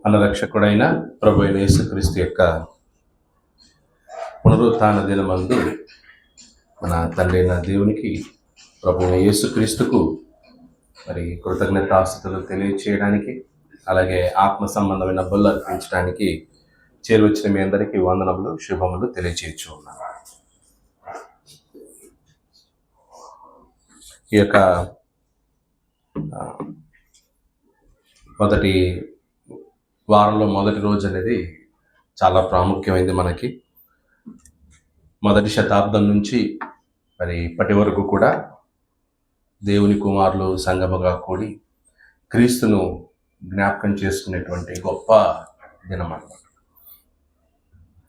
మన రక్షకుడైన ప్రభు అయిన యేసుక్రీస్తు యొక్క పునరుత్థాన దినమందు మన తండ్రి అయిన దేవునికి, ప్రభు అయిన యేసుక్రీస్తుకు మరి కృతజ్ఞతాస్తుతులు తెలియచేయడానికి, అలాగే ఆత్మ సంబంధమైన బలు అర్పించడానికి చేరువచ్చిన మీ అందరికీ వందనములు, శుభములు తెలియచేయచ్చు ఉన్నాను. ఈ యొక్క మొదటి వారంలో మొదటి రోజు అనేది చాలా ప్రాముఖ్యమైనది. మనకి మొదటి శతాబ్దం నుంచి మరి ఇప్పటి వరకు కూడా దేవుని కుమారులు సంగముగా కూడి క్రీస్తును జ్ఞాపకం చేసుకునేటువంటి గొప్ప దినం అన్నమాట.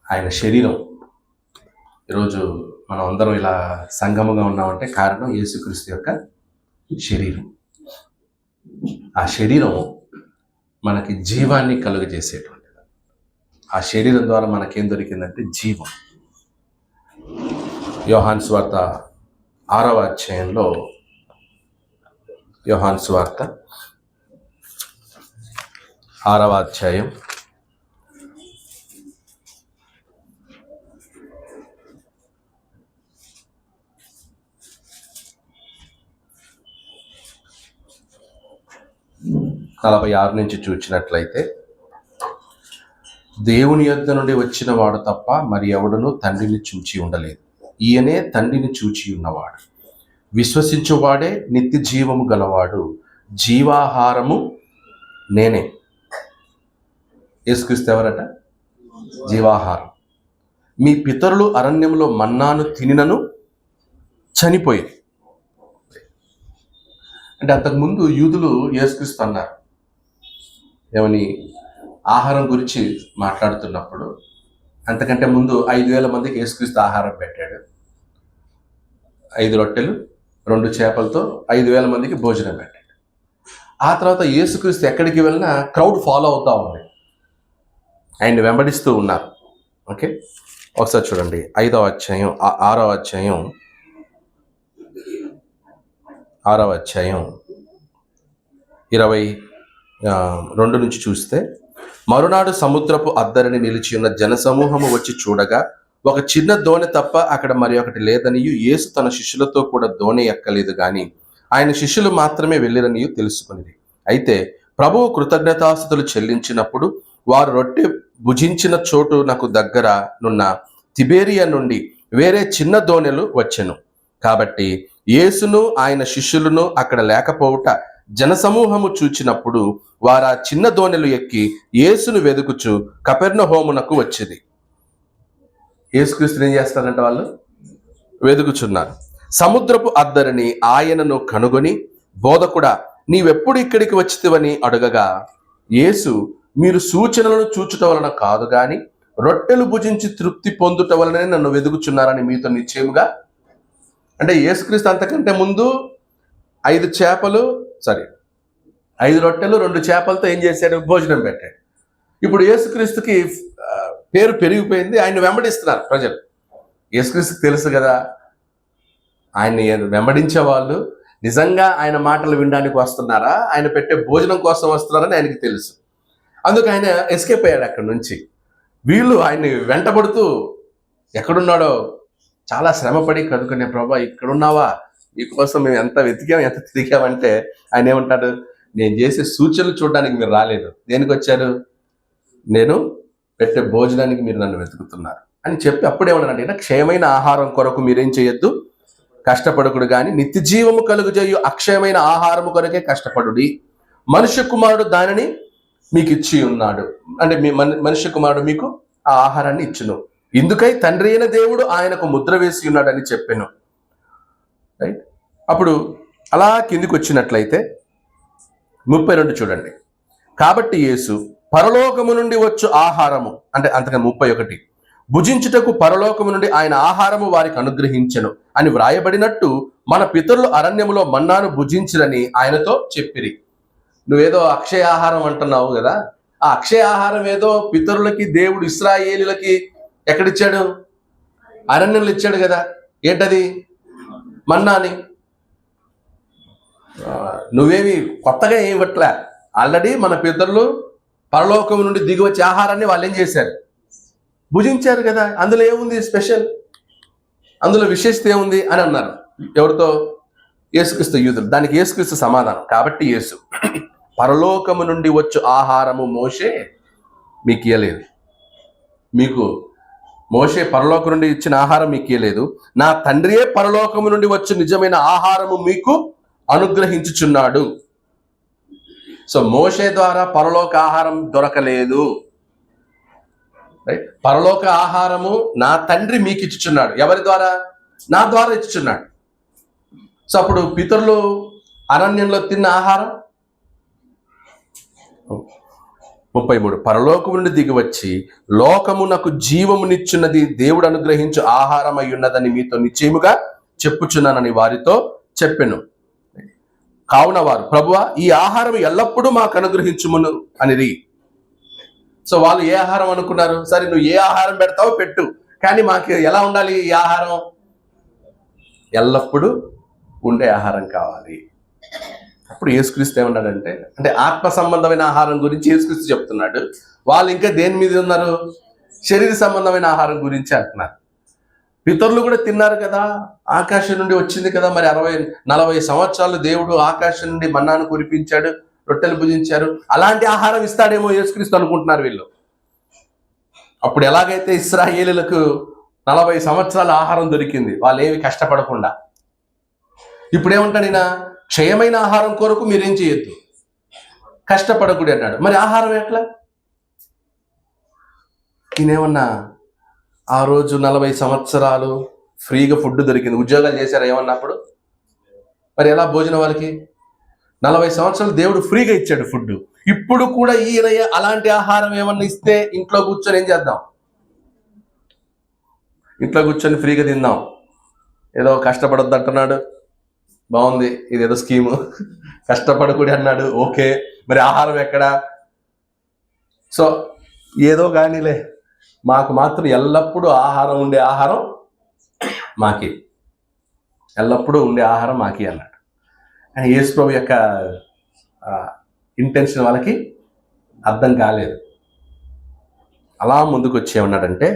ఆయన శరీరం. ఈరోజు మనం అందరం ఇలా సంగముగా ఉన్నామంటే కారణం యేసుక్రీస్తు యొక్క శరీరం. ఆ శరీరం మనకి జీవాన్ని కలుగజేసేటువంటిది. ఆ శరీరం ద్వారా మనకేం దొరికిందంటే జీవం. యోహాను సువార్త 6వ అధ్యాయంలో, యోహాను సువార్త 6వ అధ్యాయం 46 నుంచి చూచినట్లయితే, దేవుని యొద్ద నుండి వచ్చిన వాడు తప్ప మరి ఎవడును తండ్రిని చూచి ఉండలేదు. ఈయనే తండ్రిని చూచి ఉన్నవాడు. విశ్వసించువాడే నిత్య జీవము గలవాడు. జీవాహారము నేనే. యేసుక్రీస్తు ఎవరట? జీవాహారం. మీ పితరులు అరణ్యంలో మన్నాను తినినను చనిపోయింది. అంటే అంతకుముందు యూదులు యేసుక్రీస్తు అన్నారు ఏమని? ఆహారం గురించి మాట్లాడుతున్నప్పుడు, అంతకంటే ముందు 5,000 మందికి యేసుక్రీస్తు ఆహారం పెట్టాడు. 5 రొట్టెలు 2 చేపలతో 5,000 మందికి భోజనం పెట్టాడు. ఆ తర్వాత యేసుక్రీస్తు ఎక్కడికి వెళ్ళినా క్రౌడ్ ఫాలో అవుతూ ఉంది, ఆయన్ని వెంబడిస్తూ ఉన్నారు. ఓకే, ఒకసారి చూడండి 6వ అధ్యాయం 22 నుంచి చూస్తే, మరునాడు సముద్రపు అద్దరిని నిలిచి ఉన్న జనసమూహము వచ్చి చూడగా ఒక చిన్న దోణి తప్ప అక్కడ మరి ఒకటి లేదనియు, యేసు తన శిష్యులతో కూడా దోణి ఎక్కలేదు గాని ఆయన శిష్యులు మాత్రమే వెళ్ళిరనియు తెలుసుకునేది. అయితే ప్రభువు కృతజ్ఞతాస్తుతులు చెల్లించినప్పుడు వారు రొట్టె భుజించిన చోటు నాకు దగ్గర నున్న తిబేరియా నుండి వేరే చిన్న దోణెలు వచ్చెను. కాబట్టి యేసును ఆయన శిష్యులను అక్కడ లేకపోవుట జనసమూహము చూచినప్పుడు వారు ఆ చిన్న దోణెలు ఎక్కి యేసును వెదుకుచు కపెర్నహూమునకు వచ్చింది. యేసుక్రీస్తుని ఏం చేస్తారంటే వాళ్ళు వెదుకుచున్నారు. సముద్రపు అద్దరిని ఆయనను కనుగొని, బోధకుడా, నీవెప్పుడు ఇక్కడికి వచ్చితివని అడగగా, యేసు, మీరు సూచనలను చూచుట వలన కాదు గాని రొట్టెలు భుజించి తృప్తి పొందుట వలననే నన్ను వెదుకుచున్నారని మీతో నిశ్చయముగా. అంటే యేసుక్రీస్తు అంతకంటే ముందు 5 రొట్టెలు 2 చేపలతో ఏం చేశాడు? భోజనం పెట్టాడు. ఇప్పుడు యేసుక్రీస్తుకి పేరు పెరిగిపోయింది, ఆయన్ని వెంబడిస్తున్నారు ప్రజలు. యేసుక్రీస్తుకి తెలుసు కదా, ఆయన్ని వెంబడించే వాళ్ళు నిజంగా ఆయన మాటలు వినడానికి వస్తున్నారా, ఆయన పెట్టే భోజనం కోసం వస్తున్నారని ఆయనకి తెలుసు. అందుకు ఆయన ఎస్కేప్ అయ్యాడు అక్కడి నుంచి. వీళ్ళు ఆయన్ని వెంటబడుతూ ఎక్కడున్నాడో చాలా శ్రమపడి కనుక్కునే, ప్రభా ఇక్కడున్నావా, నీకోసం మేము ఎంత వెతికాం ఎంత తిరిగామంటే ఆయన ఏమంటాడు? నేను చేసే సూచనలు చూడడానికి మీరు రాలేదు, దేనికి వచ్చారు? నేను పెట్టే భోజనానికి మీరు నన్ను వెతుకుతున్నారు అని చెప్పి అప్పుడేమన్నాడంటే, క్షయమైన ఆహారం కొరకు మీరేం చేయొద్దు, కష్టపడకుడు కానీ నిత్య జీవము కలుగజేయు అక్షయమైన ఆహారము కొరకే కష్టపడుడి. మనుష్య కుమారుడు దానిని మీకు ఇచ్చి ఉన్నాడు. అంటే మనుష్య కుమారుడు మీకు ఆ ఆహారాన్ని ఇచ్చును. ఇందుకై తండ్రి అయిన దేవుడు ఆయనకు ముద్ర వేసి ఉన్నాడని చెప్పాను. రైట్. అప్పుడు అలా కిందికి వచ్చినట్లయితే 32 చూడండి. కాబట్టి యేసు పరలోకము నుండి వచ్చు ఆహారము, అంటే అంతకన్నా 31, భుజించుటకు పరలోకము నుండి ఆయన ఆహారము వారికి అనుగ్రహించెను అని వ్రాయబడినట్టు మన పితరులు అరణ్యములో మన్నాను భుజించిరని ఆయనతో చెప్పిరి. నువ్వేదో అక్షయ ఆహారం అంటున్నావు కదా, ఆ అక్షయ ఆహారం ఏదో పితరులకి దేవుడు ఇశ్రాయేలీయులకి ఎక్కడిచ్చాడు? అరణ్యంలో ఇచ్చాడు కదా. ఏంటది? మన్నాని. నువ్వేమి కొత్తగా ఏమి ఇవ్వట్లే, ఆల్రెడీ మన పితరులు పరలోకం నుండి దిగి వచ్చే ఆహారాన్ని వాళ్ళు ఏం చేశారు? భుజించారు కదా. అందులో ఏముంది స్పెషల్, అందులో విశేషత ఏముంది అని అన్నారు. ఎవరితో? యేసుక్రీస్తు యూదులు. దానికి యేసుక్రీస్తు సమాధానం. కాబట్టి యేసు, పరలోకము నుండి వచ్చు ఆహారము మోషే మీకు ఇయ్యలేదు. మీకు మోషే పరలోకం నుండి ఇచ్చిన ఆహారం మీకు ఇయ్యలేదు, నా తండ్రియే పరలోకము నుండి వచ్చి నిజమైన ఆహారము మీకు అనుగ్రహించుచున్నాడు. సో మోషే ద్వారా పరలోక ఆహారం దొరకలేదు. రైట్? పరలోక ఆహారము నా తండ్రి మీకు ఇచ్చుచున్నాడు. ఎవరి ద్వారా? నా ద్వారా ఇచ్చుచున్నాడు. సో అప్పుడు పితరులు అరణ్యంలో తిన్న ఆహారం 33, పరలోకము నుండి దిగి వచ్చి లోకమునకు జీవమునిచ్చున్నది దేవుడు అనుగ్రహించు ఆహారం అయి ఉన్నదని మీతో నిశ్చయముగా చెప్పుచున్నానని వారితో చెప్పెను. కావున వారు, ప్రభువా, ఈ ఆహారం ఎల్లప్పుడూ మాకు అనుగ్రహించుమును అనిరి. సో వాళ్ళు ఏ ఆహారం అనుకున్నారు? సరే, నువ్వు ఏ ఆహారం పెడతావో పెట్టు, కానీ మాకు ఎలా ఉండాలి? ఈ ఆహారం ఎల్లప్పుడూ ఉండే ఆహారం కావాలి. అప్పుడు యేసుక్రీస్తు ఏమన్నాడంటే, అంటే ఆత్మ సంబంధమైన ఆహారం గురించి యేసుక్రీస్తు చెప్తున్నాడు. వాళ్ళు ఇంకా దేని మీద ఉన్నారు? శరీర సంబంధమైన ఆహారం గురించి అంటున్నారు. పితరులు కూడా తిన్నారు కదా, ఆకాశం నుండి వచ్చింది కదా. మరి 60-40 సంవత్సరాలు దేవుడు ఆకాశం నుండి మన్నాను కురిపించాడు, రొట్టెలు భుజించారు. అలాంటి ఆహారం ఇస్తాడేమో యేసుక్రీస్తు అనుకుంటున్నారు వీళ్ళు. అప్పుడు ఎలాగైతే ఇశ్రాయేలులకు 40 సంవత్సరాల ఆహారం దొరికింది, వాళ్ళు ఏమి కష్టపడకుండా, ఇప్పుడు ఏమంటాడు ఈయన? క్షయమైన ఆహారం కొరకు మీరేం చేయొద్దు, కష్టపడకూడదు అన్నాడు. మరి ఆహారం ఎట్లా? ఈయనేమన్నా ఆ రోజు 40 సంవత్సరాలు ఫ్రీగా ఫుడ్ దొరికింది, ఉద్యోగాలు చేశారు ఏమన్నప్పుడు? మరి ఎలా భోజనం వాళ్ళకి? 40 సంవత్సరాలు దేవుడు ఫ్రీగా ఇచ్చాడు ఫుడ్. ఇప్పుడు కూడా ఈయన అలాంటి ఆహారం ఏమన్నా ఇస్తే ఇంట్లో కూర్చొని ఏం చేద్దాం? ఇంట్లో కూర్చొని ఫ్రీగా తిందాం. ఏదో కష్టపడొద్దు అంటున్నాడు, బాగుంది, ఇదేదో స్కీము. కష్టపడకూడదు అన్నాడు, ఓకే. మరి ఆహారం ఎక్కడా? సో ఏదో కానీలే, మాకు మాత్రం ఎల్లప్పుడూ ఆహారం ఉండే ఆహారం మాకి, ఎల్లప్పుడూ ఉండే ఆహారం మాకి అన్నాడు. అని యేసు ప్రభు యొక్క ఇంటెన్షన్ వాళ్ళకి అర్థం కాలేదు. అలా ముందుకు వచ్చి ఏమన్నాడంటే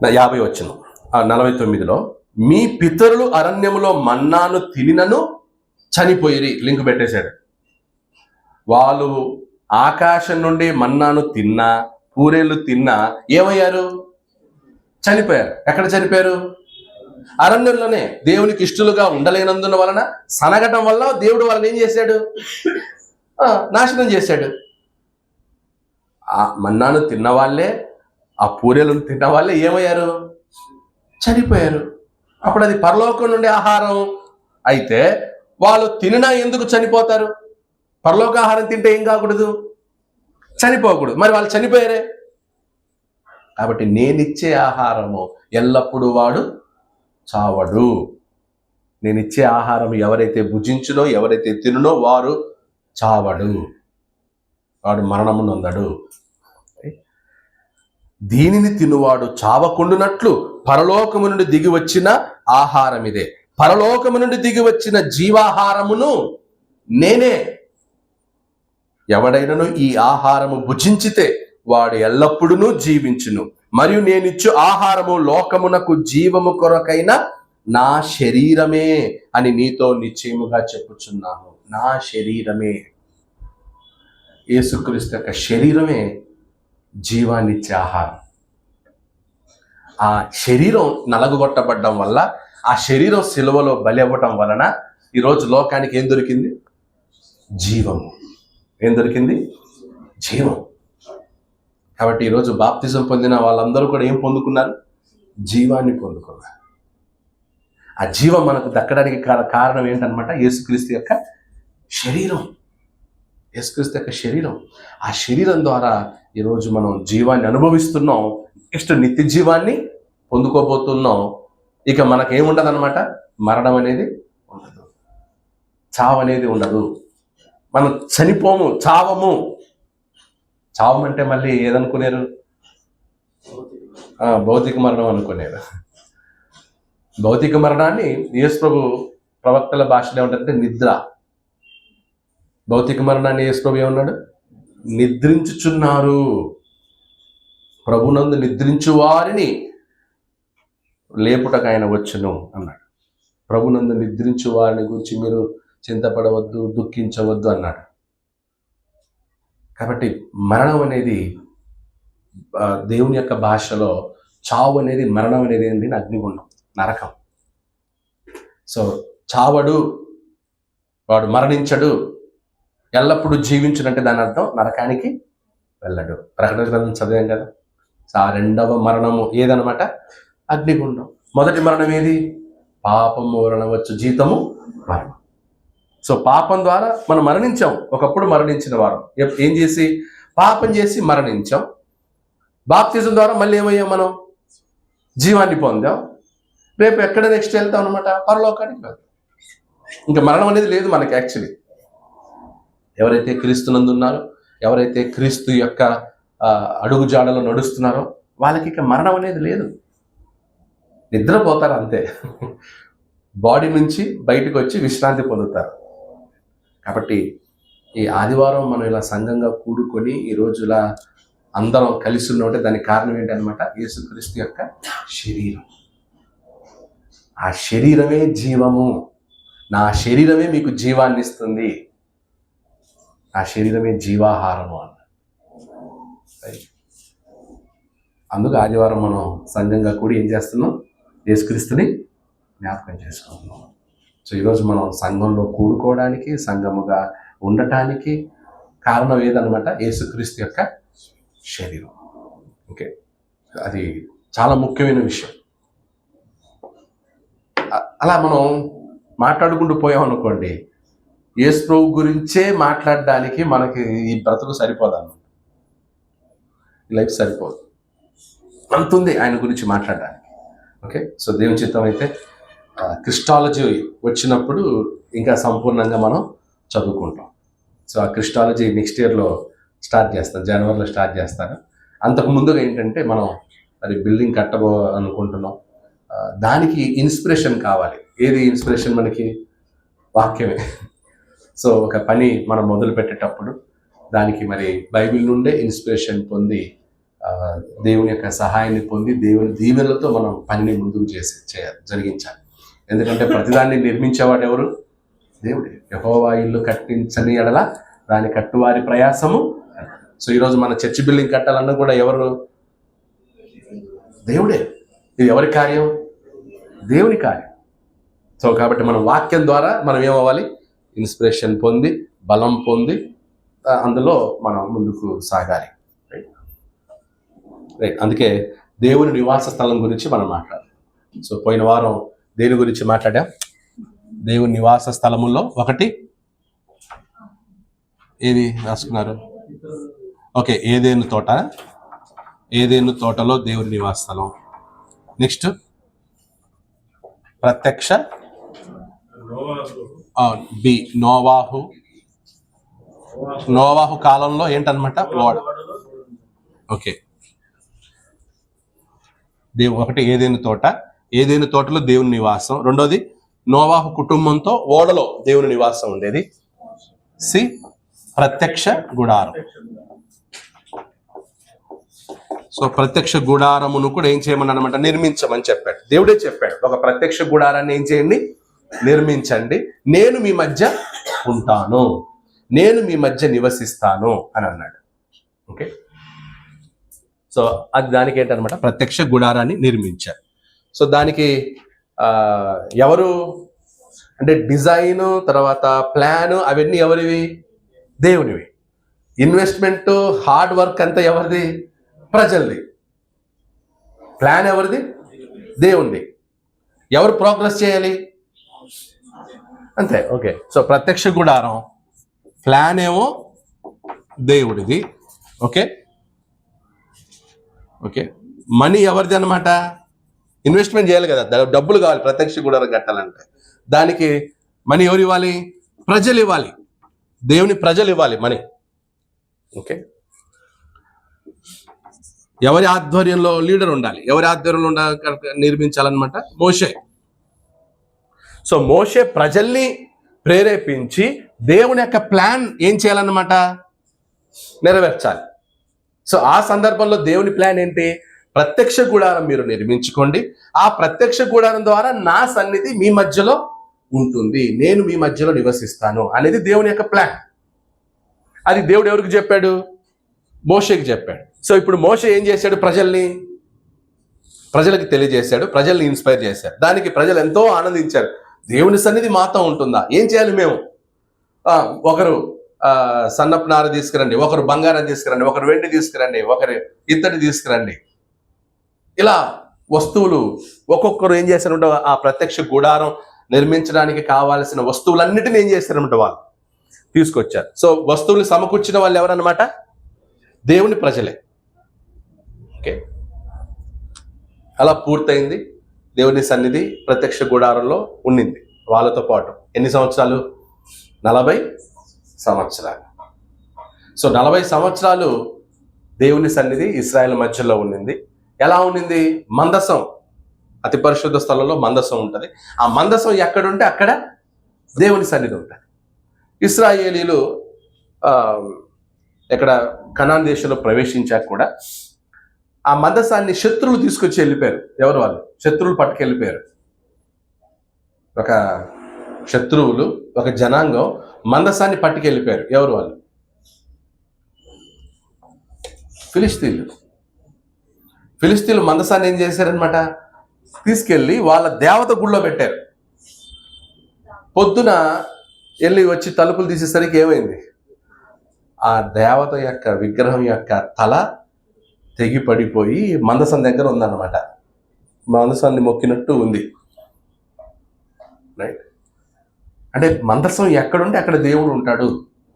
50 వచనం 49లో, మీ పితరులు అరణ్యములో మన్నాను తినినను చనిపోయిరి. లింక్ పెట్టేశాడు. వాళ్ళు ఆకాశం నుండి మన్నాను తిన్నా, పూరేళ్ళు తిన్నా ఏమయ్యారు? చనిపోయారు. ఎక్కడ చనిపోయారు? అరణ్యంలోనే. దేవునికి ఇష్టలుగా ఉండలేనందున వలన, సనగటం వల్ల దేవుడు వాళ్ళని ఏం చేశాడు? నాశనం చేశాడు. ఆ మన్నాను తిన్న వాళ్ళే, ఆ పూరేలను తిన్న వాళ్ళే ఏమయ్యారు? చనిపోయారు. అప్పుడు అది పరలోకం నుండి ఆహారం అయితే వాళ్ళు తినినా ఎందుకు చనిపోతారు? పరలోక ఆహారం తింటే ఏం కాకూడదు? చనిపోకూడదు. మరి వాళ్ళు చనిపోయారే. కాబట్టి నేనిచ్చే ఆహారము ఎల్లప్పుడూ వాడు చావడు. నేనిచ్చే ఆహారం ఎవరైతే భుజించునో, ఎవరైతే తినునో వారు చావడు, వాడు మరణము నొందడు. దీనిని తినువాడు చావకుండునట్లు పరలోకము నుండి దిగి వచ్చిన ఆహారం ఇదే. పరలోకము నుండి దిగి వచ్చిన జీవాహారమును నేనే. ఎవడైనను ఈ ఆహారము భుజించితే వాడు ఎల్లప్పుడూ జీవించును. మరియు నేనిచ్చు ఆహారము లోకమునకు జీవము కొరకైన నా శరీరమే అని నీతో నిశ్చయముగా చెప్పుచున్నాను. నా శరీరమే, యేసుక్రీస్తు యొక్క శరీరమే జీవాన్నిచ్చే ఆహారం. ఆ శరీరం నలగొట్టబడ్డం వల్ల, ఆ శరీరం సిలువలో బలి అవ్వటం వలన ఈరోజు లోకానికి ఏం దొరికింది? జీవము. ఏం దొరికింది? జీవం. కాబట్టి ఈరోజు బాప్తిజం పొందిన వాళ్ళందరూ కూడా ఏం పొందుకున్నారు? జీవాన్ని పొందుకున్నారు. ఆ జీవం మనకు దక్కడానికి కారణం ఏంటనమాట? యేసుక్రీస్తు యొక్క శరీరం. యేసుక్రీస్తు యొక్క శరీరం. ఆ శరీరం ద్వారా ఈరోజు మనం జీవాన్ని అనుభవిస్తున్నాం. నెక్స్ట్ నిత్య జీవాన్ని పొందుకోబోతున్నాం. ఇక మనకేముండదు అనమాట? మరణం అనేది ఉండదు, చావు అనేది ఉండదు. మనం చనిపోము, చావము. చావమంటే మళ్ళీ ఏదనుకునేరు? భౌతిక మరణం అనుకునేరు. భౌతిక మరణాన్ని యేసు ప్రభు ప్రవక్తల భాషలో ఏమంటారంటే నిద్ర. భౌతిక మరణాన్ని యేసు ప్రభు ఏమన్నాడు? నిద్రించుచున్నారు. ప్రభునందు నిద్రించు వారిని లేపుటకు ఆయన వచ్చును అన్నాడు. ప్రభునందు నిద్రించు వారిని గురించి మీరు చింతపడవద్దు, దుఃఖించవద్దు అన్నాడు. కాబట్టి మరణం అనేది దేవుని యొక్క భాషలో చావు అనేది, మరణం అనేది ఏంటి? అగ్నిగుండం, నరకం. సో చావడు, వాడు మరణించడు, ఎల్లప్పుడూ జీవించునంటే దాని అర్థం నరకానికి వెళ్ళడు. ప్రకటన గ్రంథం చదివాం కదా. ఆ రెండవ మరణము ఏదనమాట? అగ్నిగుండం. మొదటి మరణం ఏది? పాపము వలన వచ్చు జీతము మరణం. సో పాపం ద్వారా మనం మరణించాం. ఒకప్పుడు మరణించిన వారం ఏం చేసి? పాపం చేసి మరణించాం. బాప్తిజం ద్వారా మళ్ళీ ఏమయ్యాం? మనం జీవాన్ని పొందాం. రేపు ఎక్కడ నెక్స్ట్ వెళ్తాం అనమాట? పరలోకానికి వెళ్తాం. ఇంకా మరణం అనేది లేదు మనకి. యాక్చువల్లీ ఎవరైతే క్రీస్తునందు ఉన్నారో, ఎవరైతే క్రీస్తు యొక్క అడుగు జాడలో నడుస్తున్నారో వాళ్ళకి ఇక మరణం అనేది లేదు. నిద్రపోతారు అంతే. బాడీ నుంచి బయటకు వచ్చి విశ్రాంతి పొందుతారు. కాబట్టి ఈ ఆదివారం మనం ఇలా సంఘంగా కూడుకొని ఈరోజు ఇలా అందరం కలిసి ఉన్నట్టే దానికి కారణం ఏంటనమాట? యేసుక్రీస్తు యొక్క శరీరం. ఆ శరీరమే జీవము. నా శరీరమే మీకు జీవాన్ని ఇస్తుంది. ఆ శరీరమే జీవాహారము అన్న. అందుకు ఆదివారం మనం సంఘంగా కూడి ఏం చేస్తున్నాం? యేసుక్రీస్తుని జ్ఞాపకం చేసుకుంటున్నాం. సో ఈరోజు మనం సంఘంలో కూడుకోవడానికి, సంఘముగా ఉండటానికి కారణం ఏదన్నమాట? యేసుక్రీస్తు యొక్క శరీరం. ఓకే, అది చాలా ముఖ్యమైన విషయం. అలా మనం మాట్లాడుకుంటూ పోయామనుకోండి, యేసు ప్రభు గురించే మాట్లాడడానికి మనకి ఈ బ్రతుకు సరిపోదన్నమాట. లైఫ్ సరిపోదు, అంతుంది ఆయన గురించి మాట్లాడడానికి. ఓకే, సో దేవుని చిత్తం అయితే క్రిస్టాలజీ వచ్చినప్పుడు ఇంకా సంపూర్ణంగా మనం చదువుకుంటాం. సో ఆ క్రిస్టాలజీ నెక్స్ట్ ఇయర్లో స్టార్ట్ చేస్తాను, జనవరిలో స్టార్ట్ చేస్తాను. అంతకు ముందుగా ఏంటంటే మనం మరి బిల్డింగ్ కట్టబో అనుకుంటున్నాం. దానికి ఇన్స్పిరేషన్ కావాలి. ఏది ఇన్స్పిరేషన్? మనకి వాక్యమే. సో ఒక పని మనం మొదలు పెట్టేటప్పుడు దానికి మరి బైబిల్ నుండే ఇన్స్పిరేషన్ పొంది, దేవుని యొక్క సహాయాన్ని పొంది, దేవుని దీవెనలతో మనం పనిని ముందుకు జరిగించాలి. ఎందుకంటే ప్రతిదాన్ని నిర్మించేవాడు ఎవరు? దేవుడే. యెహోవా ఇల్లు కట్టించని ఎడల దాని కట్టువారి ప్రయాసము. సో ఈరోజు మన చర్చి బిల్డింగ్ కట్టాలన్నా కూడా ఎవరు? దేవుడే. ఇది ఎవరి కార్యం? దేవుని కార్యం. సో కాబట్టి మనం వాక్యం ద్వారా మనం ఏమవ్వాలి? ఇన్స్పిరేషన్ పొంది, బలం పొంది, అందులో మనం ముందుకు సాగాలి. రైట్. అందుకే దేవుని నివాస స్థలం గురించి మనం మాట్లాడాలి. సో పోయిన వారం దేని గురించి మాట్లాడాం? దేవుని నివాస స్థలముల్లో ఒకటి ఏది రాసుకున్నారు? ఓకే, ఏదేను తోట. ఏదేను తోటలో దేవుని నివాస స్థలం. నెక్స్ట్ ప్రత్యక్ష బి నోవాహు. నోవాహు కాలంలో ఏంటనమాట? ఓడ. ఓకే, ఒకటి ఏదేను తోట. ఏదేను తోటలో దేవుని నివాసం. రెండోది నోవాహు కుటుంబంతో ఓడలో దేవుని నివాసం ఉండేది. సి ప్రత్యక్ష గుడారం. సో ప్రత్యక్ష గుడారమును కూడా ఏం చేయమని అనమాట? నిర్మించమని చెప్పాడు. దేవుడే చెప్పాడు, ఒక ప్రత్యక్ష గుడారాన్ని ఏం చేయండి? నిర్మించండి. నేను మీ మధ్య ఉంటాను, నేను మీ మధ్య నివసిస్తాను అని అన్నాడు. ఓకే, సో అది దానికి ఏంటనమాట? ప్రత్యక్ష గుడారాన్ని నిర్మించారు. సో దానికి ఎవరు అంటే డిజైన్, తర్వాత ప్లాన్, అవన్నీ ఎవరివి? దేవునివి. ఇన్వెస్ట్మెంట్, హార్డ్ వర్క్ అంతా ఎవరిది? ప్రజలది. ప్లాన్ ఎవరిది? దేవునిది. ఎవరు ప్రోగ్రెస్ చేయాలి? అంతే. ఓకే, సో ప్రత్యక్ష గుడారం ప్లాన్ ఏమో దేవుడిది. ఓకే ఓకే మనీ ఎవరిది అనమాట? ఇన్వెస్ట్మెంట్ చేయాలి కదా, డబ్బులు కావాలి ప్రత్యక్ష గుడారం కట్టాలంటే. దానికి మనీ ఎవరు ఇవ్వాలి? ప్రజలు ఇవ్వాలి. దేవుని ప్రజలు ఇవ్వాలి మనీ. ఓకే, ఎవరి ఆధ్వర్యంలో? లీడర్ ఉండాలి. ఎవరి ఆధ్వర్యంలో నిర్మించాలన్నమాట? మోషే. సో మోషే ప్రజల్ని ప్రేరేపించి దేవుని యొక్క ప్లాన్ ఏం చేయాలన్నమాట? నెరవేర్చాలి. సో ఆ సందర్భంలో దేవుని ప్లాన్ ఏంటి? ప్రత్యక్ష గుడారం మీరు నిర్మించుకోండి, ఆ ప్రత్యక్ష గుడారం ద్వారా నా సన్నిధి మీ మధ్యలో ఉంటుంది, నేను మీ మధ్యలో నివసిస్తాను అనేది దేవుని యొక్క ప్లాన్. అది దేవుడు ఎవరికి చెప్పాడు? మోషేకి చెప్పాడు. సో ఇప్పుడు మోషే ఏం చేశాడు? ప్రజలకు తెలియజేశాడు, ప్రజల్ని ఇన్స్పైర్ చేశాడు. దానికి ప్రజలు ఎంతో ఆనందించారు. దేవుని సన్నిధి మాతో ఉంటుందా? ఏం చేయాలి మేము? ఒకరు సన్నపు నార తీసుకురండి, ఒకరు బంగారం తీసుకురండి, ఒకరు వెండి తీసుకురండి, ఒకరు ఇత్తడి తీసుకురండి. ఇలా వస్తువులు ఒక్కొక్కరు ఏం చేశారంటే ఆ ప్రత్యక్ష గుడారం నిర్మించడానికి కావాల్సిన వస్తువులన్నిటిని ఏం చేశారంటే వాళ్ళు తీసుకొచ్చారు. సో వస్తువులు సమకూర్చిన వాళ్ళు ఎవరన్నమాట? దేవుని ప్రజలే. ఓకే, అలా పూర్తయింది. దేవుని సన్నిధి ప్రత్యక్ష గుడారంలో ఉండింది వాళ్ళతో పాటు. ఎన్ని సంవత్సరాలు? 40 సంవత్సరాలు. సో 40 సంవత్సరాలు దేవుని సన్నిధి ఇశ్రాయేలు మధ్యలో ఉండింది. ఎలా ఉండింది? మందసం, అతి పరిశుద్ధ స్థలంలో మందసం ఉంటుంది. ఆ మందసం ఎక్కడుంటే అక్కడ దేవుని సన్నిధి ఉంటుంది. ఇశ్రాయేలీలు ఎక్కడ కనాన్ దేశంలో ప్రవేశించాక కూడా ఆ మందసాన్ని శత్రువులు తీసుకొచ్చి వెళ్ళిపోయారు. ఎవరు? వాళ్ళు శత్రువులు పట్టుకెళ్ళిపోయారు. ఒక శత్రువులు, ఒక జనాంగం మందసాన్ని పట్టుకెళ్ళిపోయారు. ఎవరు? వాళ్ళు ఫిలిస్తీన్లు మందసాన్ని ఏం చేశారనమాట? తీసుకెళ్ళి వాళ్ళ దేవత గుళ్ళో పెట్టారు. పొద్దున వెళ్ళి వచ్చి తలుపులు తీసేసరికి ఏమైంది? ఆ దేవత యొక్క విగ్రహం యొక్క తల తెగి పడిపోయి మందసం దగ్గర ఉందన్నమాట. మందసాన్ని మొక్కినట్టు ఉంది. రైట్? అంటే మందసం ఎక్కడుంటే అక్కడ దేవుడు ఉంటాడు,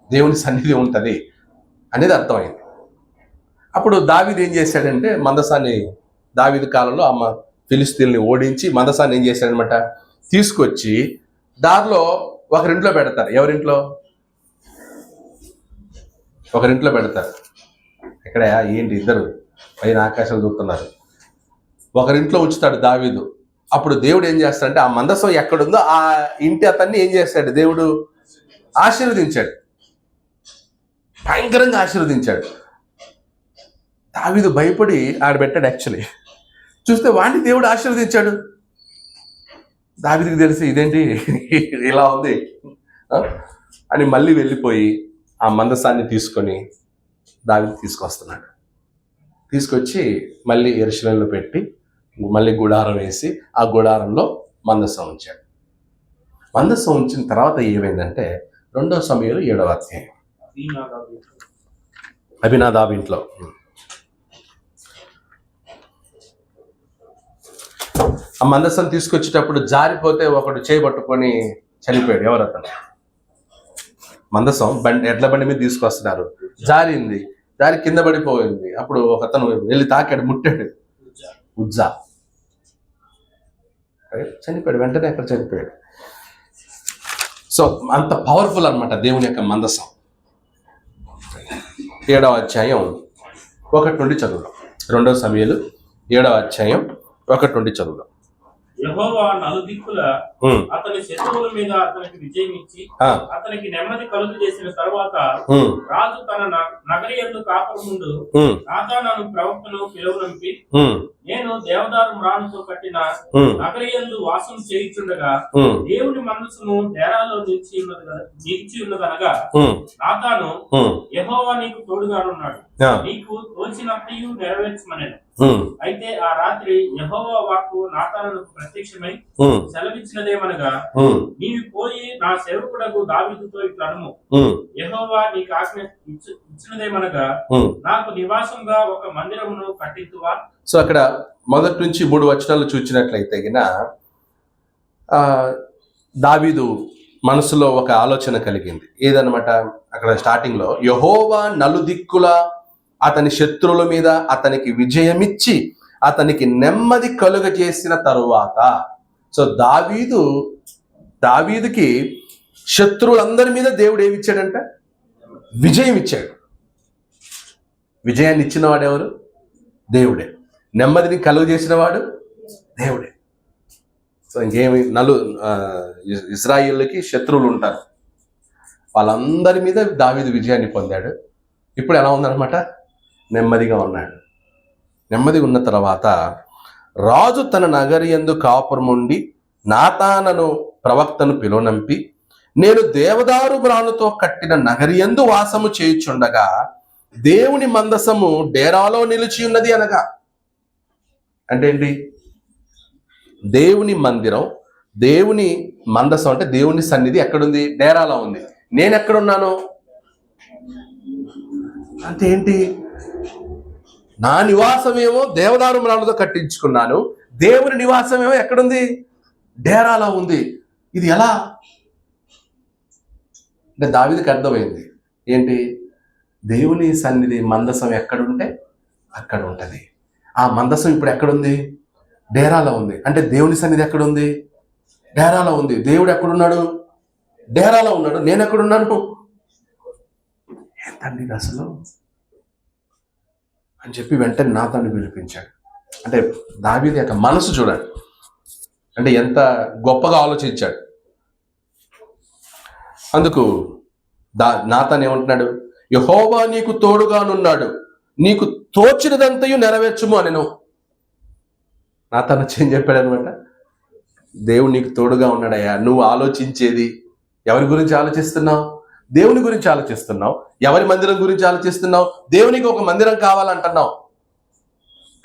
దేవుని సన్నిధి ఉంటుంది అనేది అర్థమైంది. అప్పుడు దావీదు ఏం చేశాడంటే మందసాన్ని, దావీదు కాలంలో అమ్మ ఫిలిస్తీన్ని ఓడించి మందసాన్ని ఏం చేశాడనమాట? తీసుకొచ్చి దారిలో ఒకరింట్లో పెడతారు. ఎవరింట్లో? ఒకరింట్లో పెడతారు. ఇక్కడ ఏంటి ఇద్దరు పైన ఆకాశాలు చూస్తున్నారు. ఒకరింట్లో ఉంచుతాడు దావీదు. అప్పుడు దేవుడు ఏం చేస్తాడంటే ఆ మందసం ఎక్కడుందో ఆ ఇంటి అతన్ని ఏం చేస్తాడు? దేవుడు ఆశీర్వదించాడు, భయంకరంగా ఆశీర్వదించాడు. దావీదు భయపడి ఆడ పెట్టాడు. యాక్చువల్లీ చూస్తే వాడిని దేవుడు ఆశీర్వదించాడు. దావీదుకి తెలిసి ఇదేంటి ఇలా ఉంది అని మళ్ళీ వెళ్ళిపోయి ఆ మందసాన్ని తీసుకొని దావీదు తీసుకొస్తున్నాడు. తీసుకొచ్చి మళ్ళీ యెరూషలేములో పెట్టి మళ్ళీ గుడారం వేసి ఆ గుడారంలో మందసం ఉంచాడు. మందసం ఉంచిన తర్వాత ఏమైందంటే 2 సమూయేలు 7వ అధ్యాయం, అబీనాదాబు ఇంట్లో ఆ మందసం తీసుకొచ్చేటప్పుడు జారిపోతే ఒకడు చేయబట్టుకొని చనిపోయాడు. ఎవరు అతను? మందసం ఎడ్ల బండి మీద తీసుకొస్తున్నారు, జారింది, జారి కింద పడిపోయింది. అప్పుడు ఒక అతను వెళ్ళి తాకాడు, ముట్టాడు, ఉజ్జా చనిపోయాడు. వెంటనే అక్కడ చనిపోయాడు. సో అంత పవర్ఫుల్ అనమాట దేవుని యొక్క మందసం. 7వ అధ్యాయం 1 నుండి చదువుదాం. 2 సమూయేలు 7వ అధ్యాయం 1 నుండి చదువుదాం. యెహోవా నలుదిక్కుల అతని శత్రువుల మీద అతనికి విజయం ఇచ్చి అతనికి నెమ్మది కలుగు చేసిన తరువాత రాజు తన నగరి యందు కాపురముండు నాతాను ప్రవక్తను పిలువనంపి, నేను దేవదారు మ్రానుతో కట్టిన నగరి యందు వాసం చేయుచుండగా దేవుని మందసము డేరాలో నిలిచి ఉన్నదనగా నాతాను, యెహోవా నీకు తోడుగానున్నాడు, నీకు తోచినంతయు నెరవేర్చమనెను. అయితే ఆ రాత్రి యెహోవా వాక్కు నాతానుకు ప్రత్యక్షమై సెలవిచ్చినదేమనగా, నీవు పోయి నా సేవకుడగు దావీదుతో ఇట్లా అనుము, యెహోవా నీకు ఆజ్ఞ ఇచ్చినదేమనగా, నాకు నివాసంగా ఒక మందిరమును కట్టించువా. సో అక్కడ మొదటి నుంచి 3 వచనాలు చూచినట్లయితే దావీదు మనసులో ఒక ఆలోచన కలిగింది. ఏదన్నమాట? అక్కడ స్టార్టింగ్ లో యెహోవా నలుదిక్కుల అతని శత్రువుల మీద అతనికి విజయమిచ్చి అతనికి నెమ్మది కలుగజేసిన తరువాత, సో దావీదుకి శత్రువులందరి మీద దేవుడు ఏమిచ్చాడంట? విజయం ఇచ్చాడు. విజయాన్ని ఇచ్చిన వాడు ఎవరు? దేవుడే. నెమ్మదిని కలుగజేసిన వాడు దేవుడే. సో ఇంకేమి ఇశ్రాయేలుకి శత్రువులు ఉంటారు, వాళ్ళందరి మీద దావీదు విజయాన్ని పొందాడు. ఇప్పుడు ఎలా ఉందన్నమాట, నెమ్మదిగా ఉన్నాడు. నెమ్మదిగా ఉన్న తర్వాత రాజు తన నగరి యందు కాపురముండి నాతానను ప్రవక్తను పిలువనంపి, నేను దేవదారు మ్రానుతో కట్టిన నగరి యందు వాసము చేయుచుండగా దేవుని మందసము డేరాలో నిలిచి ఉన్నది అనగా. అంటే ఏంటి? దేవుని మందిరం, దేవుని మందసం అంటే దేవుని సన్నిధి ఎక్కడుంది? డేరాలో ఉంది. నేను ఎక్కడున్నాను అంటే ఏంటి? నా నివాసమేమో దేవదారు మ్రానుతో కట్టించుకున్నాను, దేవుని నివాసమేమో ఎక్కడుంది? డేరాలో ఉంది. ఇది ఎలా అంటే దావీదుకి అర్థమైంది. ఏంటి? దేవుని సన్నిధి మందసం ఎక్కడుంటే అక్కడ ఉంటుంది. ఆ మందసం ఇప్పుడు ఎక్కడుంది? డేరాలో ఉంది. అంటే దేవుని సన్నిధి ఎక్కడుంది? డేరాలో ఉంది. దేవుడు ఎక్కడున్నాడు? డేరాలో ఉన్నాడు. నేను ఎక్కడున్నాను? ఏంటండి ఇది అసలు అని చెప్పి వెంటనే నాతాను పిలిపించాడు. అంటే దావీదు యొక్క మనసు చూడండి, అంటే ఎంత గొప్పగా ఆలోచించాడు. అందుకు నాతాను ఏమంటున్నాడు? యెహోవా నీకు తోడుగానున్నాడు, నీకు తోచినదంతయు నెరవేర్చుము అనెను. నాతాను ఏం చెప్పాడు అనమాట? దేవుడు నీకు తోడుగా ఉన్నాడయ్యా. నువ్వు ఆలోచించేది ఎవరి గురించి ఆలోచిస్తున్నావు? దేవుని గురించి ఆలోచిస్తున్నావు. ఎవరి మందిరం గురించి ఆలోచిస్తున్నావు? దేవునికి ఒక మందిరం కావాలంటున్నావు.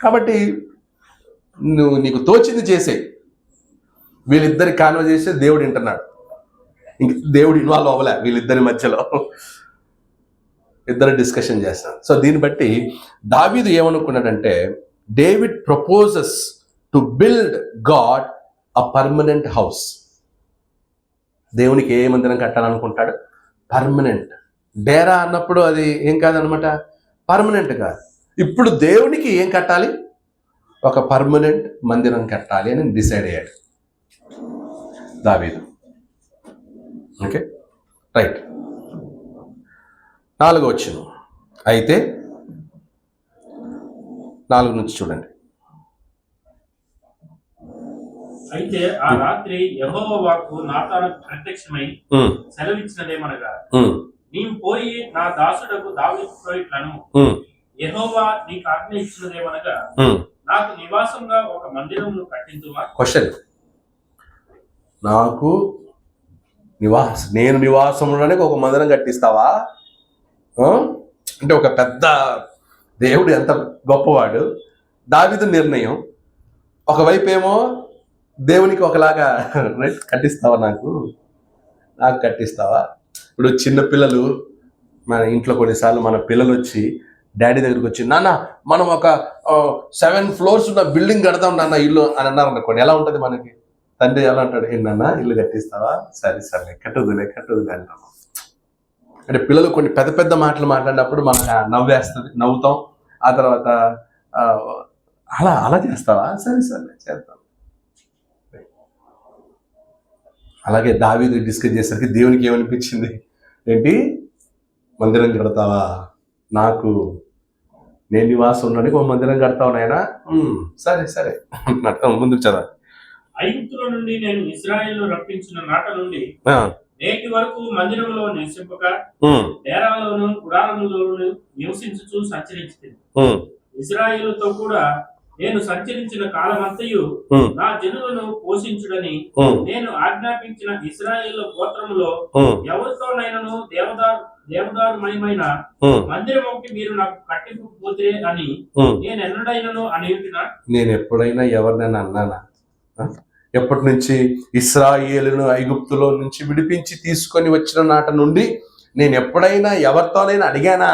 కాబట్టి నీకు తోచింది చేసే. వీళ్ళిద్దరి కాన్వ చేస్తే దేవుడు వింటున్నాడు. ఇంక దేవుడు ఇన్వాల్వ్ అవ్వలే వీళ్ళిద్దరి మధ్యలో, ఇద్దరు డిస్కషన్ చేస్తాను. సో దీన్ని బట్టి దావీదు ఏమనుకున్నాడంటే, David proposes to build God a permanent house. దేవునికి ఏ మందిరం కట్టాలనుకుంటాడు? పర్మనెంట్. డేరా అన్నప్పుడు అది ఏం కాదనమాట, పర్మనెంట్ కాదు. ఇప్పుడు దేవునికి ఏం కట్టాలి? ఒక పర్మనెంట్ మందిరం కట్టాలి అని డిసైడ్ అయ్యాడు దావీదు. Okay, right. 4వ వచనం. అయితే 4 నుంచి చూడండి. అయితే ఆ రాత్రి యెహోవా వాక్కు నాతానుకు ప్రత్యక్షమై సెలవిచ్చినదేమనగా, నీవు పోయి నా దాసుడకు దావీదుతో ఇట్లను, యెహోవా నీకు ఆజ్ఞ ఇచ్చినదేమనగా, నాకు నివాసంగా ఒక మందిరమును కట్టించువా? క్వశ్చన్. నాకు నేను నివాసం ఉండడానికి ఒక మందిరం కట్టిస్తావా? అంటే ఒక పెద్ద దేవుడు ఎంత గొప్పవాడు. దావీదు నిర్ణయం. ఒకవైపు ఏమో దేవునికి ఒకలాగా కట్టిస్తావా? నాకు కట్టిస్తావా? ఇప్పుడు చిన్నపిల్లలు మన ఇంట్లో కొన్నిసార్లు మన పిల్లలు వచ్చి డాడీ దగ్గరికి వచ్చి, నాన్న మనం ఒక 7 floors ఉన్న బిల్డింగ్ కడతాం నాన్న ఇల్లు అని అన్నారు అనుకోండి, ఎలా ఉంటుంది మనకి? తండ్రి ఎలా అంటాడు? ఏంటన్నా ఇల్లు కట్టిస్తావా? సరే కట్టుదులే అంటాం. అంటే పిల్లలు కొన్ని పెద్ద పెద్ద మాటలు మాట్లాడినప్పుడు మనకు నవ్వుతాం. ఆ తర్వాత అలా చేస్తావా? సరే చేస్తాం. అలాగే దావీదు డిస్కస్ చేసరికి దేవునికి ఏమనిపించింది? ఏంటి, మందిరం కడతావా? నేను నివాసం ఉండడానికి ఒక మందిరం కడతావు నాయనా? సరే ముందుకు చదవాలి. ఐగుప్తుల నుండి నేను ఇశ్రాయేలును రప్పించిన నాట నుండి నేటి వరకు మందిరంలో నివసింపక డేరాలోను గుడారములోను నివసించుచు సంచరించింది. ఇశ్రాయేలుతో కూడా నేను సంచరించిన కాలమంతయు నా జనులను పోషించుడని నేను ఆజ్ఞాపించిన ఇశ్రాయేలు గోత్రములో ఎవరితోనైనను దేవదారుమయమైన మందిరం ఒకటి మీరు నాకు కట్టింపకపోతే అని నేను ఎన్నడైనను అనియుంటినా? నేను ఎప్పుడైనా ఎవరినైనా అన్నానా? ఎప్పటి నుంచి? ఇశ్రాయేలును ఐగుప్తులో నుంచి విడిపించి తీసుకొని వచ్చిన నాట నుండి నేను ఎప్పుడైనా ఎవరితోనైనా అడిగానా?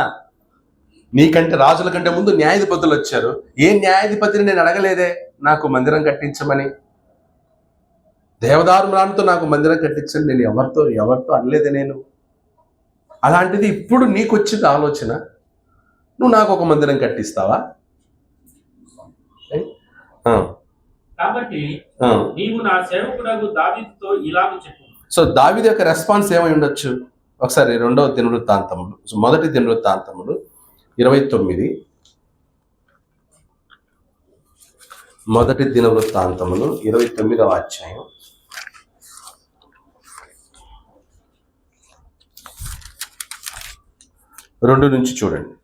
నీకంటే రాజుల కంటే ముందు న్యాయాధిపతులు వచ్చారు. ఏ న్యాయాధిపతిని నేను అడగలేదే నాకు మందిరం కట్టించమని? దేవదారు మ్రానుతో నాకు మందిరం కట్టించండి నేను ఎవరితో అనలేదే నేను. అలాంటిది ఇప్పుడు నీకు వచ్చిన ఆలోచన, నువ్వు నాకు ఒక మందిరం కట్టిస్తావా? కాబట్టి నీవు నా సేవకుడగు దావీదుతో ఇలాగ చెప్పు. సో దావీదు యొక్క రెస్పాన్స్ ఏమై ఉండొచ్చు? ఒకసారి 2వ దినవృత్తాంతములు, 1వ దినవృత్తాంతములు 29, 1వ దినవృత్తాంతములు 29వ అధ్యాయం 29 2 నుంచి చూడండి.